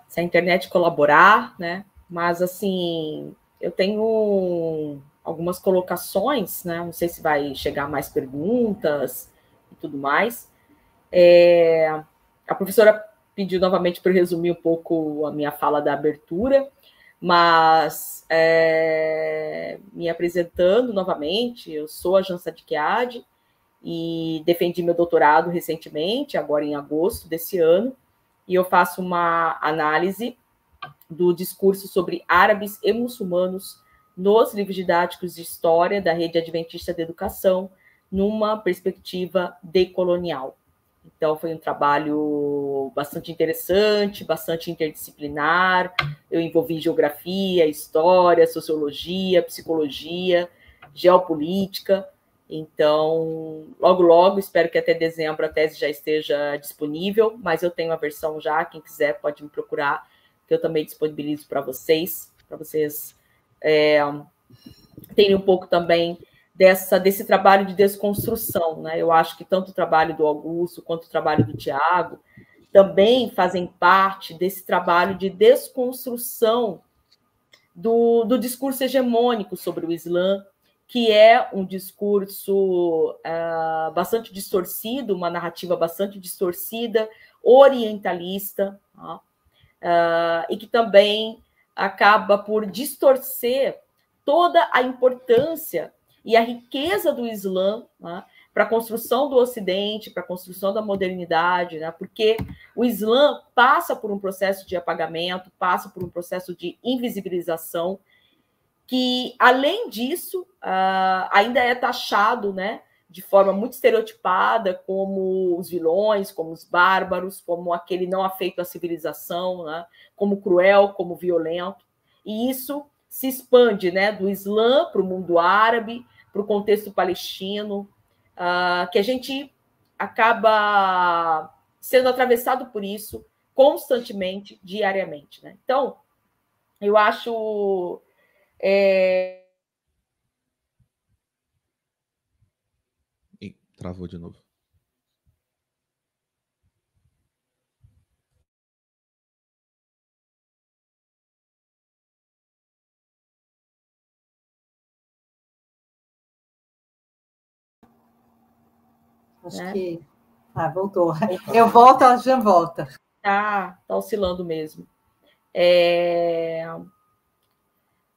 B: se a internet colaborar, né? Mas, assim, eu tenho algumas colocações, né? Não sei se vai chegar mais perguntas e tudo mais. A professora pediu novamente para eu resumir um pouco a minha fala da abertura, mas me apresentando novamente, eu sou a Jan Sadikiad e defendi meu doutorado recentemente, agora em agosto desse ano, e eu faço uma análise do discurso sobre árabes e muçulmanos nos livros didáticos de história da Rede Adventista de Educação, numa perspectiva decolonial. Então, foi um trabalho bastante interessante, bastante interdisciplinar. Eu envolvi geografia, história, sociologia, psicologia, geopolítica. Então, logo, logo, espero que até dezembro a tese já esteja disponível, mas eu tenho a versão já, quem quiser pode me procurar, que eu também disponibilizo para vocês terem um pouco também desse trabalho de desconstrução, né? Eu acho que tanto o trabalho do Augusto quanto o trabalho do Tiago também fazem parte desse trabalho de desconstrução do discurso hegemônico sobre o Islã, que é um discurso bastante distorcido, uma narrativa bastante distorcida, orientalista, e que também acaba por distorcer toda a importância e a riqueza do Islã, né, para a construção do Ocidente, para a construção da modernidade, né, porque o Islã passa por um processo de apagamento, passa por um processo de invisibilização, que, além disso, ainda é taxado, né, de forma muito estereotipada como os vilões, como os bárbaros, como aquele não afeito à civilização, né, como cruel, como violento. E isso se expande, né, do Islã para o mundo árabe, para o contexto palestino, que a gente acaba sendo atravessado por isso constantemente, diariamente, né? Então, eu acho...
D: Travou de novo.
A: Acho que... voltou. Eu volto, ela já volta.
B: Tá oscilando mesmo.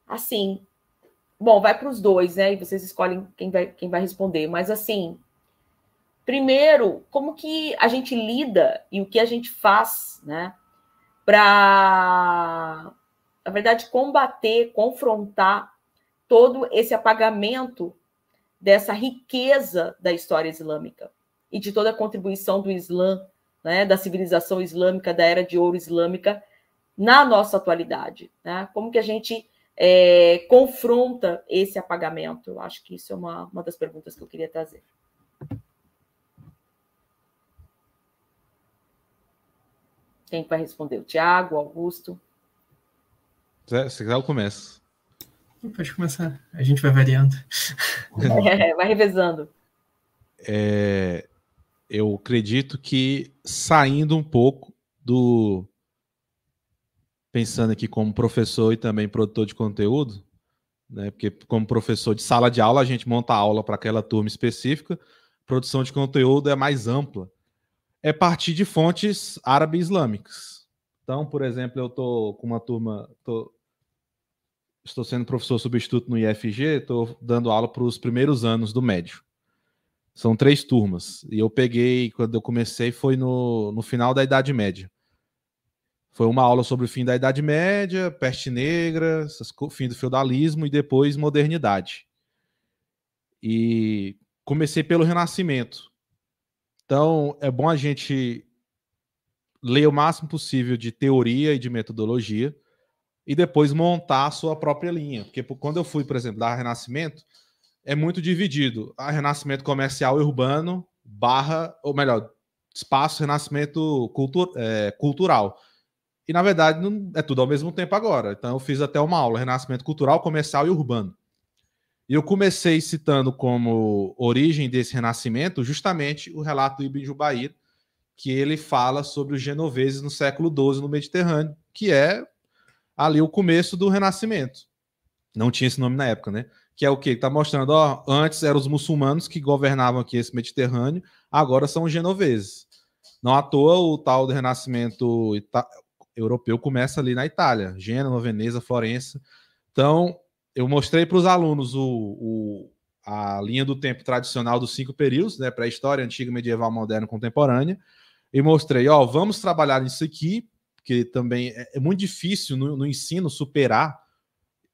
B: Assim, bom, vai para os dois, né? E vocês escolhem quem vai responder. Mas, assim, primeiro, como que a gente lida e o que a gente faz, né? Para, na verdade, combater, confrontar todo esse apagamento dessa riqueza da história islâmica e de toda a contribuição do Islã, né, da civilização islâmica, da era de ouro islâmica, na nossa atualidade, né? Como que a gente confronta esse apagamento? Eu acho que isso é uma das perguntas que eu queria trazer. Quem vai responder? O Tiago, o Augusto?
D: Se quiser, eu começo.
C: Pode começar. A gente vai variando.
B: Vai revezando.
D: Eu acredito que saindo um pouco do... Pensando aqui como professor e também produtor de conteúdo, né? Porque como professor de sala de aula, a gente monta a aula para aquela turma específica. Produção de conteúdo é mais ampla. É partir de fontes árabe islâmicas. Então, por exemplo, eu estou com uma turma... Estou sendo professor substituto no IFG, estou dando aula para os primeiros anos do médio. São 3 turmas. E eu peguei, quando eu comecei, foi no final da Idade Média. Foi uma aula sobre o fim da Idade Média, peste negra, fim do feudalismo e depois modernidade. E comecei pelo Renascimento. Então, é bom a gente ler o máximo possível de teoria e de metodologia e depois montar a sua própria linha. Porque quando eu fui, por exemplo, da Renascimento, é muito dividido. A Renascimento comercial e urbano, ou melhor, espaço Renascimento cultural. E, na verdade, não é tudo ao mesmo tempo agora. Então, eu fiz até uma aula, Renascimento cultural, comercial e urbano. E eu comecei citando como origem desse renascimento justamente o relato do Ibn Jubayr, que ele fala sobre os genoveses no século XII no Mediterrâneo, que é ali o começo do Renascimento. Não tinha esse nome na época, né? Que é o quê? Está mostrando, antes eram os muçulmanos que governavam aqui esse Mediterrâneo, agora são os genoveses. Não à toa o tal do Renascimento europeu começa ali na Itália, Gênova, Veneza, Florença. Então, eu mostrei para os alunos a linha do tempo tradicional dos 5 períodos, né? Pré-história, antiga, medieval, moderna, contemporânea, e mostrei, vamos trabalhar nisso aqui, porque também é muito difícil no ensino superar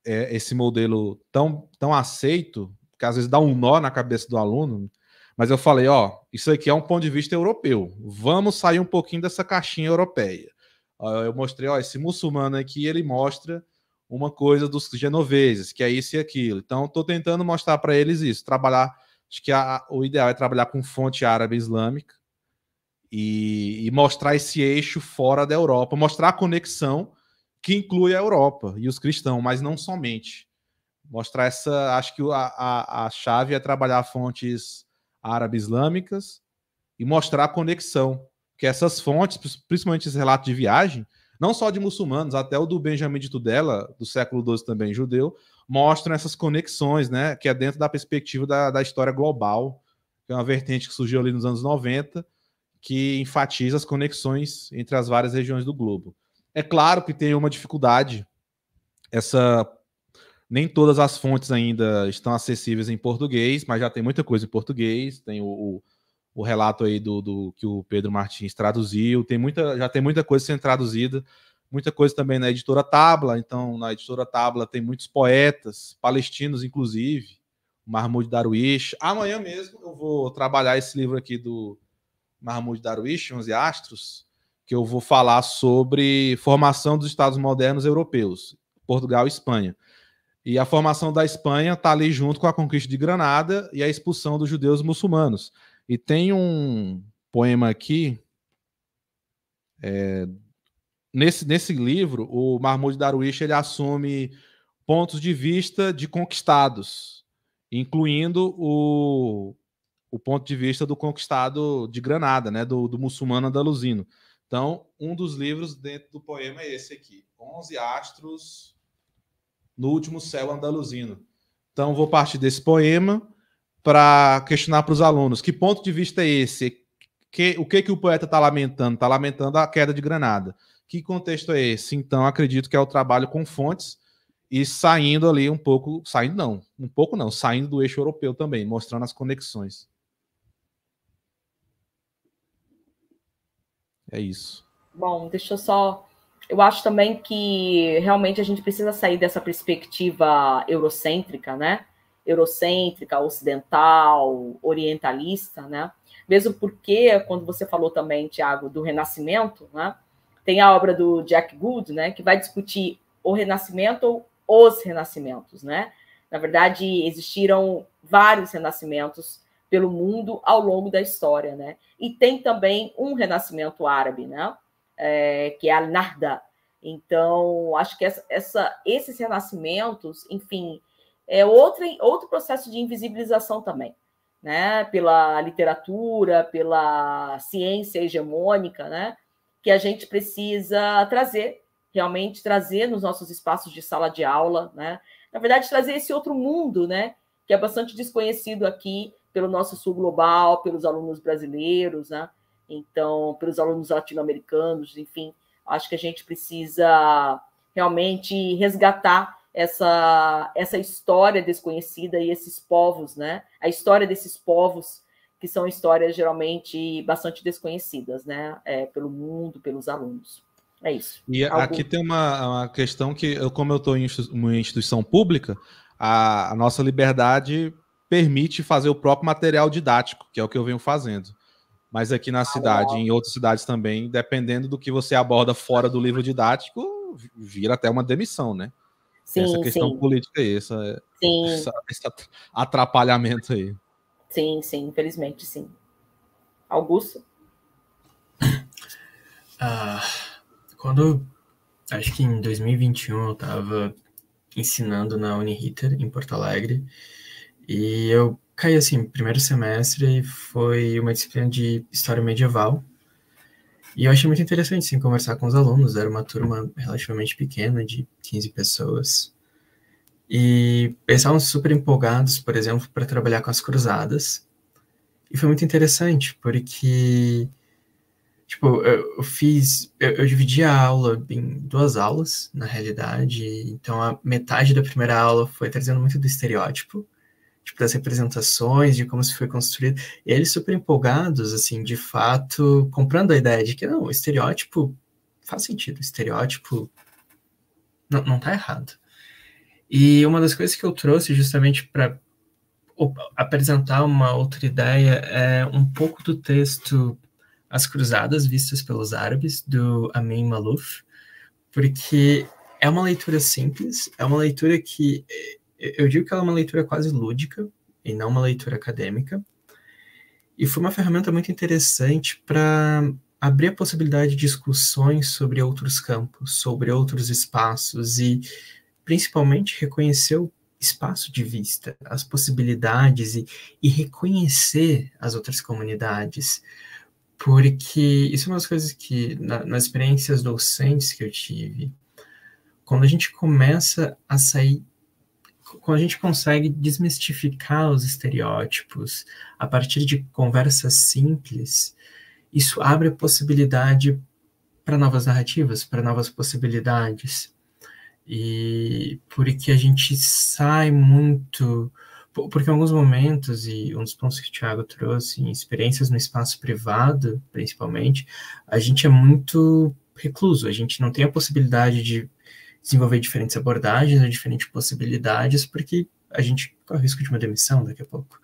D: esse modelo tão aceito, que às vezes dá um nó na cabeça do aluno, mas eu falei, isso aqui é um ponto de vista europeu, vamos sair um pouquinho dessa caixinha europeia. Eu mostrei, esse muçulmano aqui, ele mostra uma coisa dos genoveses, que é isso e aquilo. Então, estou tentando mostrar para eles isso, trabalhar, acho que o ideal é trabalhar com fonte árabe islâmica e mostrar esse eixo fora da Europa, mostrar a conexão que inclui a Europa e os cristãos, mas não somente. Mostrar acho que a chave é trabalhar fontes árabes islâmicas e mostrar a conexão, que essas fontes, principalmente esse relato de viagem, não só de muçulmanos, até o do Benjamin de Tudela, do século XII também judeu, mostram essas conexões, né, que é dentro da perspectiva da história global, que é uma vertente que surgiu ali nos anos 90, que enfatiza as conexões entre as várias regiões do globo. É claro que tem uma dificuldade, nem todas as fontes ainda estão acessíveis em português, mas já tem muita coisa em português, tem o relato aí do que o Pedro Martins traduziu, já tem muita coisa sendo traduzida, muita coisa também na editora Tabla. Então, na editora Tabla tem muitos poetas, palestinos, inclusive, Mahmoud Darwish. Amanhã mesmo eu vou trabalhar esse livro aqui do Mahmoud Darwish, 11 Astros, que eu vou falar sobre formação dos Estados modernos europeus, Portugal e Espanha. E a formação da Espanha está ali junto com a conquista de Granada e a expulsão dos judeus muçulmanos. E tem um poema aqui, nesse livro, o Mahmoud Darwish ele assume pontos de vista de conquistados, incluindo o ponto de vista do conquistado de Granada, né, do muçulmano andaluzino. Então, um dos livros dentro do poema é esse aqui, 11 Astros no Último Céu Andaluzino. Então, vou partir desse poema para questionar para os alunos que ponto de vista é esse? O que o poeta está lamentando? Está lamentando a queda de Granada. Que contexto é esse? Então, acredito que é o trabalho com fontes e saindo ali um pouco, saindo do eixo europeu também, mostrando as conexões. É isso.
B: Bom, deixa eu só... Eu acho também que realmente a gente precisa sair dessa perspectiva eurocêntrica, né? Eurocêntrica, ocidental, orientalista, né? mesmo porque, quando você falou também, Tiago, do Renascimento, né, tem a obra do Jack Gould, né, que vai discutir o Renascimento ou os renascimentos, né? Na verdade, existiram vários renascimentos pelo mundo ao longo da história, né? E tem também um renascimento árabe, né? Que é a Nahda. Então, acho que esses renascimentos, enfim, é outro processo de invisibilização também, né? Pela literatura, pela ciência hegemônica, né? Que a gente precisa realmente trazer nos nossos espaços de sala de aula, né? Na verdade, trazer esse outro mundo, né? Que é bastante desconhecido aqui pelo nosso sul global, pelos alunos brasileiros, né? Então, pelos alunos latino-americanos, enfim, acho que a gente precisa realmente resgatar essa história desconhecida e esses povos, né? A história desses povos, que são histórias geralmente bastante desconhecidas, né? Pelo mundo, pelos alunos. É isso.
D: E aqui tem uma questão que, como eu estou em uma instituição pública, a nossa liberdade permite fazer o próprio material didático, que é o que eu venho fazendo. Mas aqui na cidade, em outras cidades também, dependendo do que você aborda fora do livro didático, vira até uma demissão, né?
B: Sim,
D: essa questão política aí, esse atrapalhamento aí.
B: Sim, infelizmente, sim. Augusto?
C: Acho que em 2021 eu estava ensinando na Uniriter, em Porto Alegre, e eu caí assim, primeiro semestre, e foi uma disciplina de História Medieval, e eu achei muito interessante, sim, conversar com os alunos. Era uma turma relativamente pequena, de 15 pessoas, e eles estavam super empolgados, por exemplo, para trabalhar com as cruzadas, e foi muito interessante, porque tipo, eu dividi a aula em 2 aulas, na realidade. Então, a metade da primeira aula foi trazendo muito do estereótipo, tipo, das representações, de como se foi construído. E eles super empolgados, assim, de fato, comprando a ideia de que, não, o estereótipo faz sentido, o estereótipo não tá errado. E uma das coisas que eu trouxe justamente para apresentar uma outra ideia é um pouco do texto As Cruzadas Vistas pelos Árabes, do Amin Maalouf, porque é uma leitura simples, é uma leitura que, eu digo que ela é uma leitura quase lúdica, e não uma leitura acadêmica, e foi uma ferramenta muito interessante para abrir a possibilidade de discussões sobre outros campos, sobre outros espaços, e principalmente reconhecer o espaço de vista, as possibilidades, e reconhecer as outras comunidades. Porque isso é uma das coisas que, nas experiências docentes que eu tive, quando a gente começa a sair, quando a gente consegue desmistificar os estereótipos a partir de conversas simples, isso abre a possibilidade para novas narrativas, para novas possibilidades. E porque a gente sai muito... Porque em alguns momentos, e um dos pontos que o Thiago trouxe, em experiências no espaço privado, principalmente, a gente é muito recluso, a gente não tem a possibilidade de desenvolver diferentes abordagens ou diferentes possibilidades, porque a gente corre o risco de uma demissão daqui a pouco.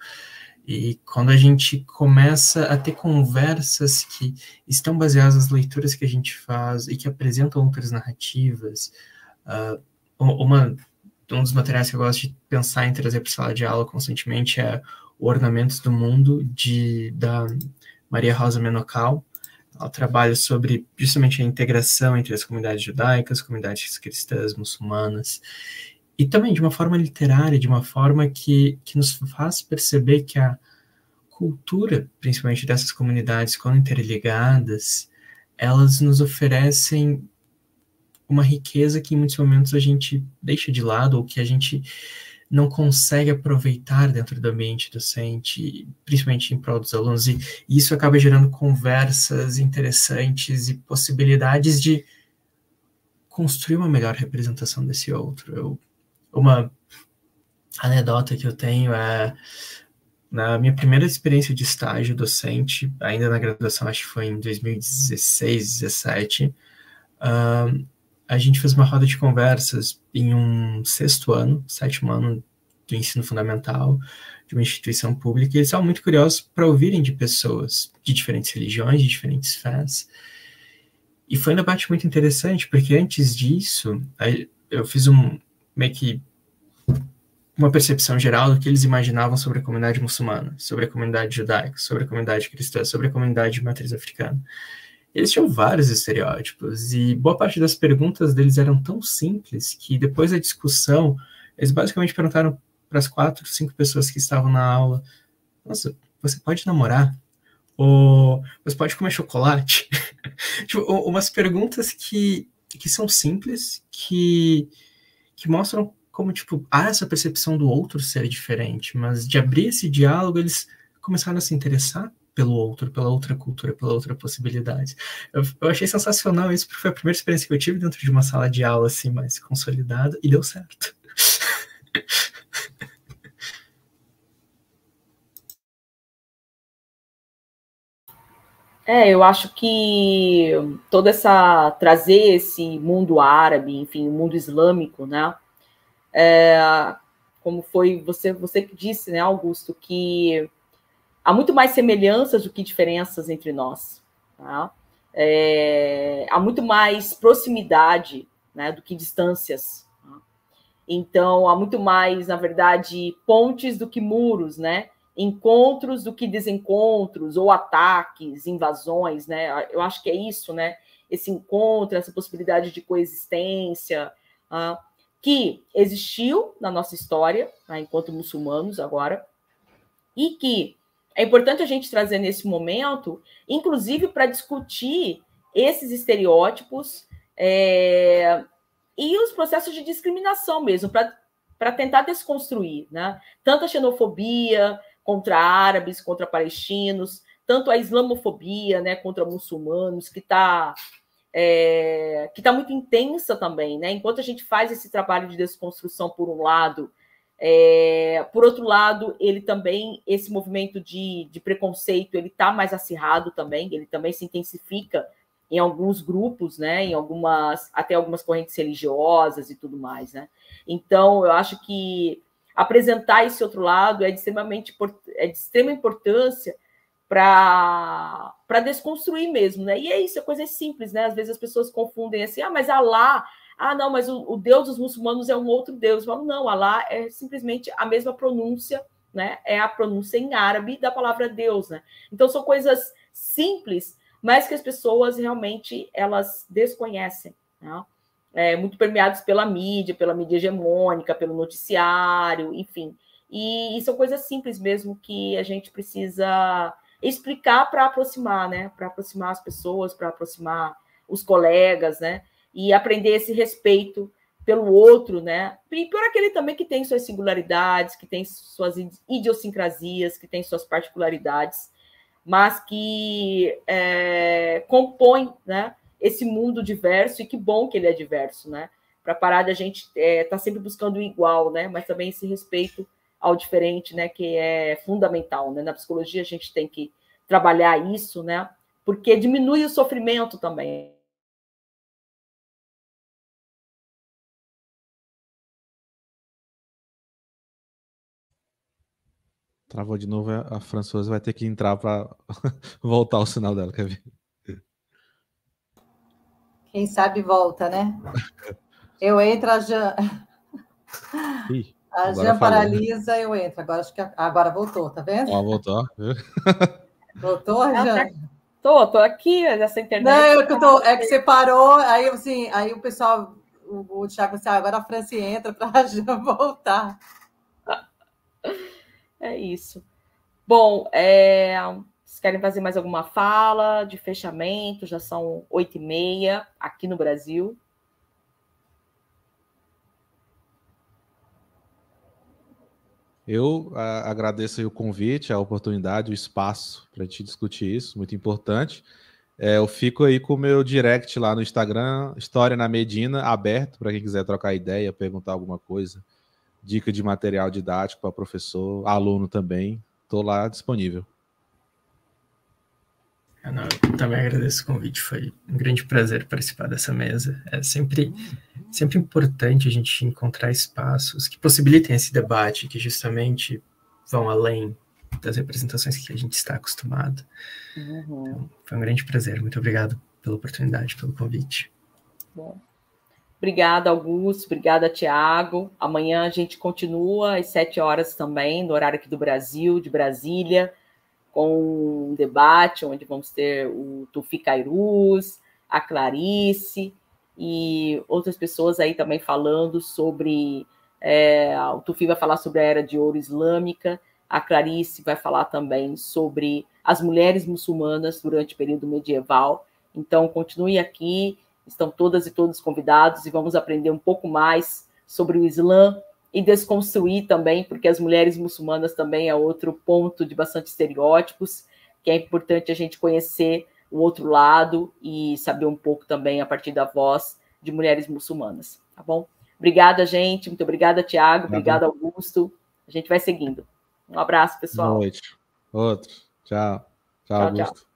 C: E quando a gente começa a ter conversas que estão baseadas nas leituras que a gente faz e que apresentam outras narrativas, um dos materiais que eu gosto de pensar em trazer para a sala de aula constantemente é o Ornamentos do Mundo, da Maria Rosa Menocal. Ela trabalha sobre justamente a integração entre as comunidades judaicas, comunidades cristãs, muçulmanas, e também de uma forma literária, de uma forma que nos faz perceber que a cultura, principalmente dessas comunidades, quando interligadas, elas nos oferecem uma riqueza que em muitos momentos a gente deixa de lado, ou que a gente não consegue aproveitar dentro do ambiente docente, principalmente em prol dos alunos, e isso acaba gerando conversas interessantes e possibilidades de construir uma melhor representação desse outro. Uma anedota que eu tenho é, na minha primeira experiência de estágio docente, ainda na graduação, acho que foi em 2016, 2017, a gente fez uma roda de conversas em um 6º ano, 7º ano do ensino fundamental, de uma instituição pública, e eles estavam muito curiosos para ouvirem de pessoas de diferentes religiões, de diferentes fés. E foi um debate muito interessante, porque antes disso, eu fiz meio que uma percepção geral do que eles imaginavam sobre a comunidade muçulmana, sobre a comunidade judaica, sobre a comunidade cristã, sobre a comunidade de matriz africana. Eles tinham vários estereótipos, e boa parte das perguntas deles eram tão simples que depois da discussão, eles basicamente perguntaram para as 4, 5 pessoas que estavam na aula: nossa, você pode namorar? Ou você pode comer chocolate? Tipo, umas perguntas que são simples, que mostram como, tipo, há essa percepção do outro ser diferente, mas de abrir esse diálogo, eles começaram a se interessar pelo outro, pela outra cultura, pela outra possibilidade. Eu achei sensacional isso, porque foi a primeira experiência que eu tive dentro de uma sala de aula, assim, mais consolidada, e deu certo.
B: Eu acho que trazer esse mundo árabe, enfim, o mundo islâmico, né? Como foi você que disse, né, Augusto, que há muito mais semelhanças do que diferenças entre nós. Tá? Há muito mais proximidade, né, do que distâncias. Tá? Então, há muito mais, na verdade, pontes do que muros, né? Encontros do que desencontros, ou ataques, invasões, né? Eu acho que é isso, né? Esse encontro, essa possibilidade de coexistência, que existiu na nossa história, enquanto muçulmanos agora, e que é importante a gente trazer nesse momento, inclusive para discutir esses estereótipos e os processos de discriminação mesmo, para tentar desconstruir, né? Tanto a xenofobia contra árabes, contra palestinos, tanto a islamofobia, né, contra muçulmanos, que está muito intensa também, né? Enquanto a gente faz esse trabalho de desconstrução, por um lado, por outro lado, ele também, esse movimento de preconceito, ele está mais acirrado também, ele também se intensifica em alguns grupos, né? Até algumas correntes religiosas e tudo mais, né? Então, eu acho que apresentar esse outro lado é de extrema importância para desconstruir mesmo, né? E é isso, é coisa simples, né? Às vezes as pessoas confundem assim, mas Alá, não, mas o Deus dos muçulmanos é um outro Deus. Eu falo, não, Alá é simplesmente a mesma pronúncia, né? É a pronúncia em árabe da palavra Deus, né? Então são coisas simples, mas que as pessoas realmente elas desconhecem, né? Muito permeados pela mídia hegemônica, pelo noticiário, enfim. E são coisas simples mesmo que a gente precisa explicar para aproximar, né? Para aproximar as pessoas, para aproximar os colegas, né? E aprender esse respeito pelo outro, né? E por aquele também que tem suas singularidades, que tem suas idiosincrasias, que tem suas particularidades, mas que compõe, né, esse mundo diverso, e que bom que ele é diverso, né? Para parar da gente tá sempre buscando o igual, né? Mas também esse respeito ao diferente, né? Que é fundamental, né? Na psicologia a gente tem que trabalhar isso, né? Porque diminui o sofrimento também.
D: Travou de novo, a Françoise vai ter que entrar para voltar o sinal dela, quer ver?
A: Quem sabe volta, né? Eu entro, a Jean paralisa, eu entro. Agora acho que agora voltou, tá vendo?
D: Voltou.
A: Voltou, Jean?
B: Tô aqui nessa internet.
A: Não, é que você parou, aí assim, aí o pessoal, o Thiago disse, agora a Franci entra para a Jean voltar.
B: É isso. Bom, vocês querem fazer mais alguma fala de fechamento? Já são 8h30 aqui no Brasil.
D: Eu agradeço aí o convite, a oportunidade, o espaço para a gente discutir isso, muito importante. Eu fico aí com o meu direct lá no Instagram, História na Medina, aberto para quem quiser trocar ideia, perguntar alguma coisa, dica de material didático para professor, aluno também, estou lá disponível.
C: Eu também agradeço o convite, foi um grande prazer participar dessa mesa. É sempre importante a gente encontrar espaços que possibilitem esse debate, que justamente vão além das representações que a gente está acostumado. Então, foi um grande prazer. Muito obrigado pela oportunidade, pelo convite.
B: Bom. Obrigada, Augusto. Obrigada, Tiago. Amanhã a gente continua às 7 horas também, no horário aqui do Brasil, de Brasília, com um debate onde vamos ter o Tufi Cairuz, a Clarice e outras pessoas aí também falando sobre... o Tufi vai falar sobre a Era de Ouro Islâmica, a Clarice vai falar também sobre as mulheres muçulmanas durante o período medieval. Então, continue aqui, estão todas e todos convidados e vamos aprender um pouco mais sobre o Islã e desconstruir também, porque as mulheres muçulmanas também é outro ponto de bastante estereótipos, que é importante a gente conhecer o outro lado e saber um pouco também a partir da voz de mulheres muçulmanas, tá bom? Obrigada, gente. Muito obrigada, Tiago. Obrigada, Augusto. A gente vai seguindo. Um abraço, pessoal.
D: Boa noite. Outro. Tchau. Tchau, Augusto.
B: Tchau.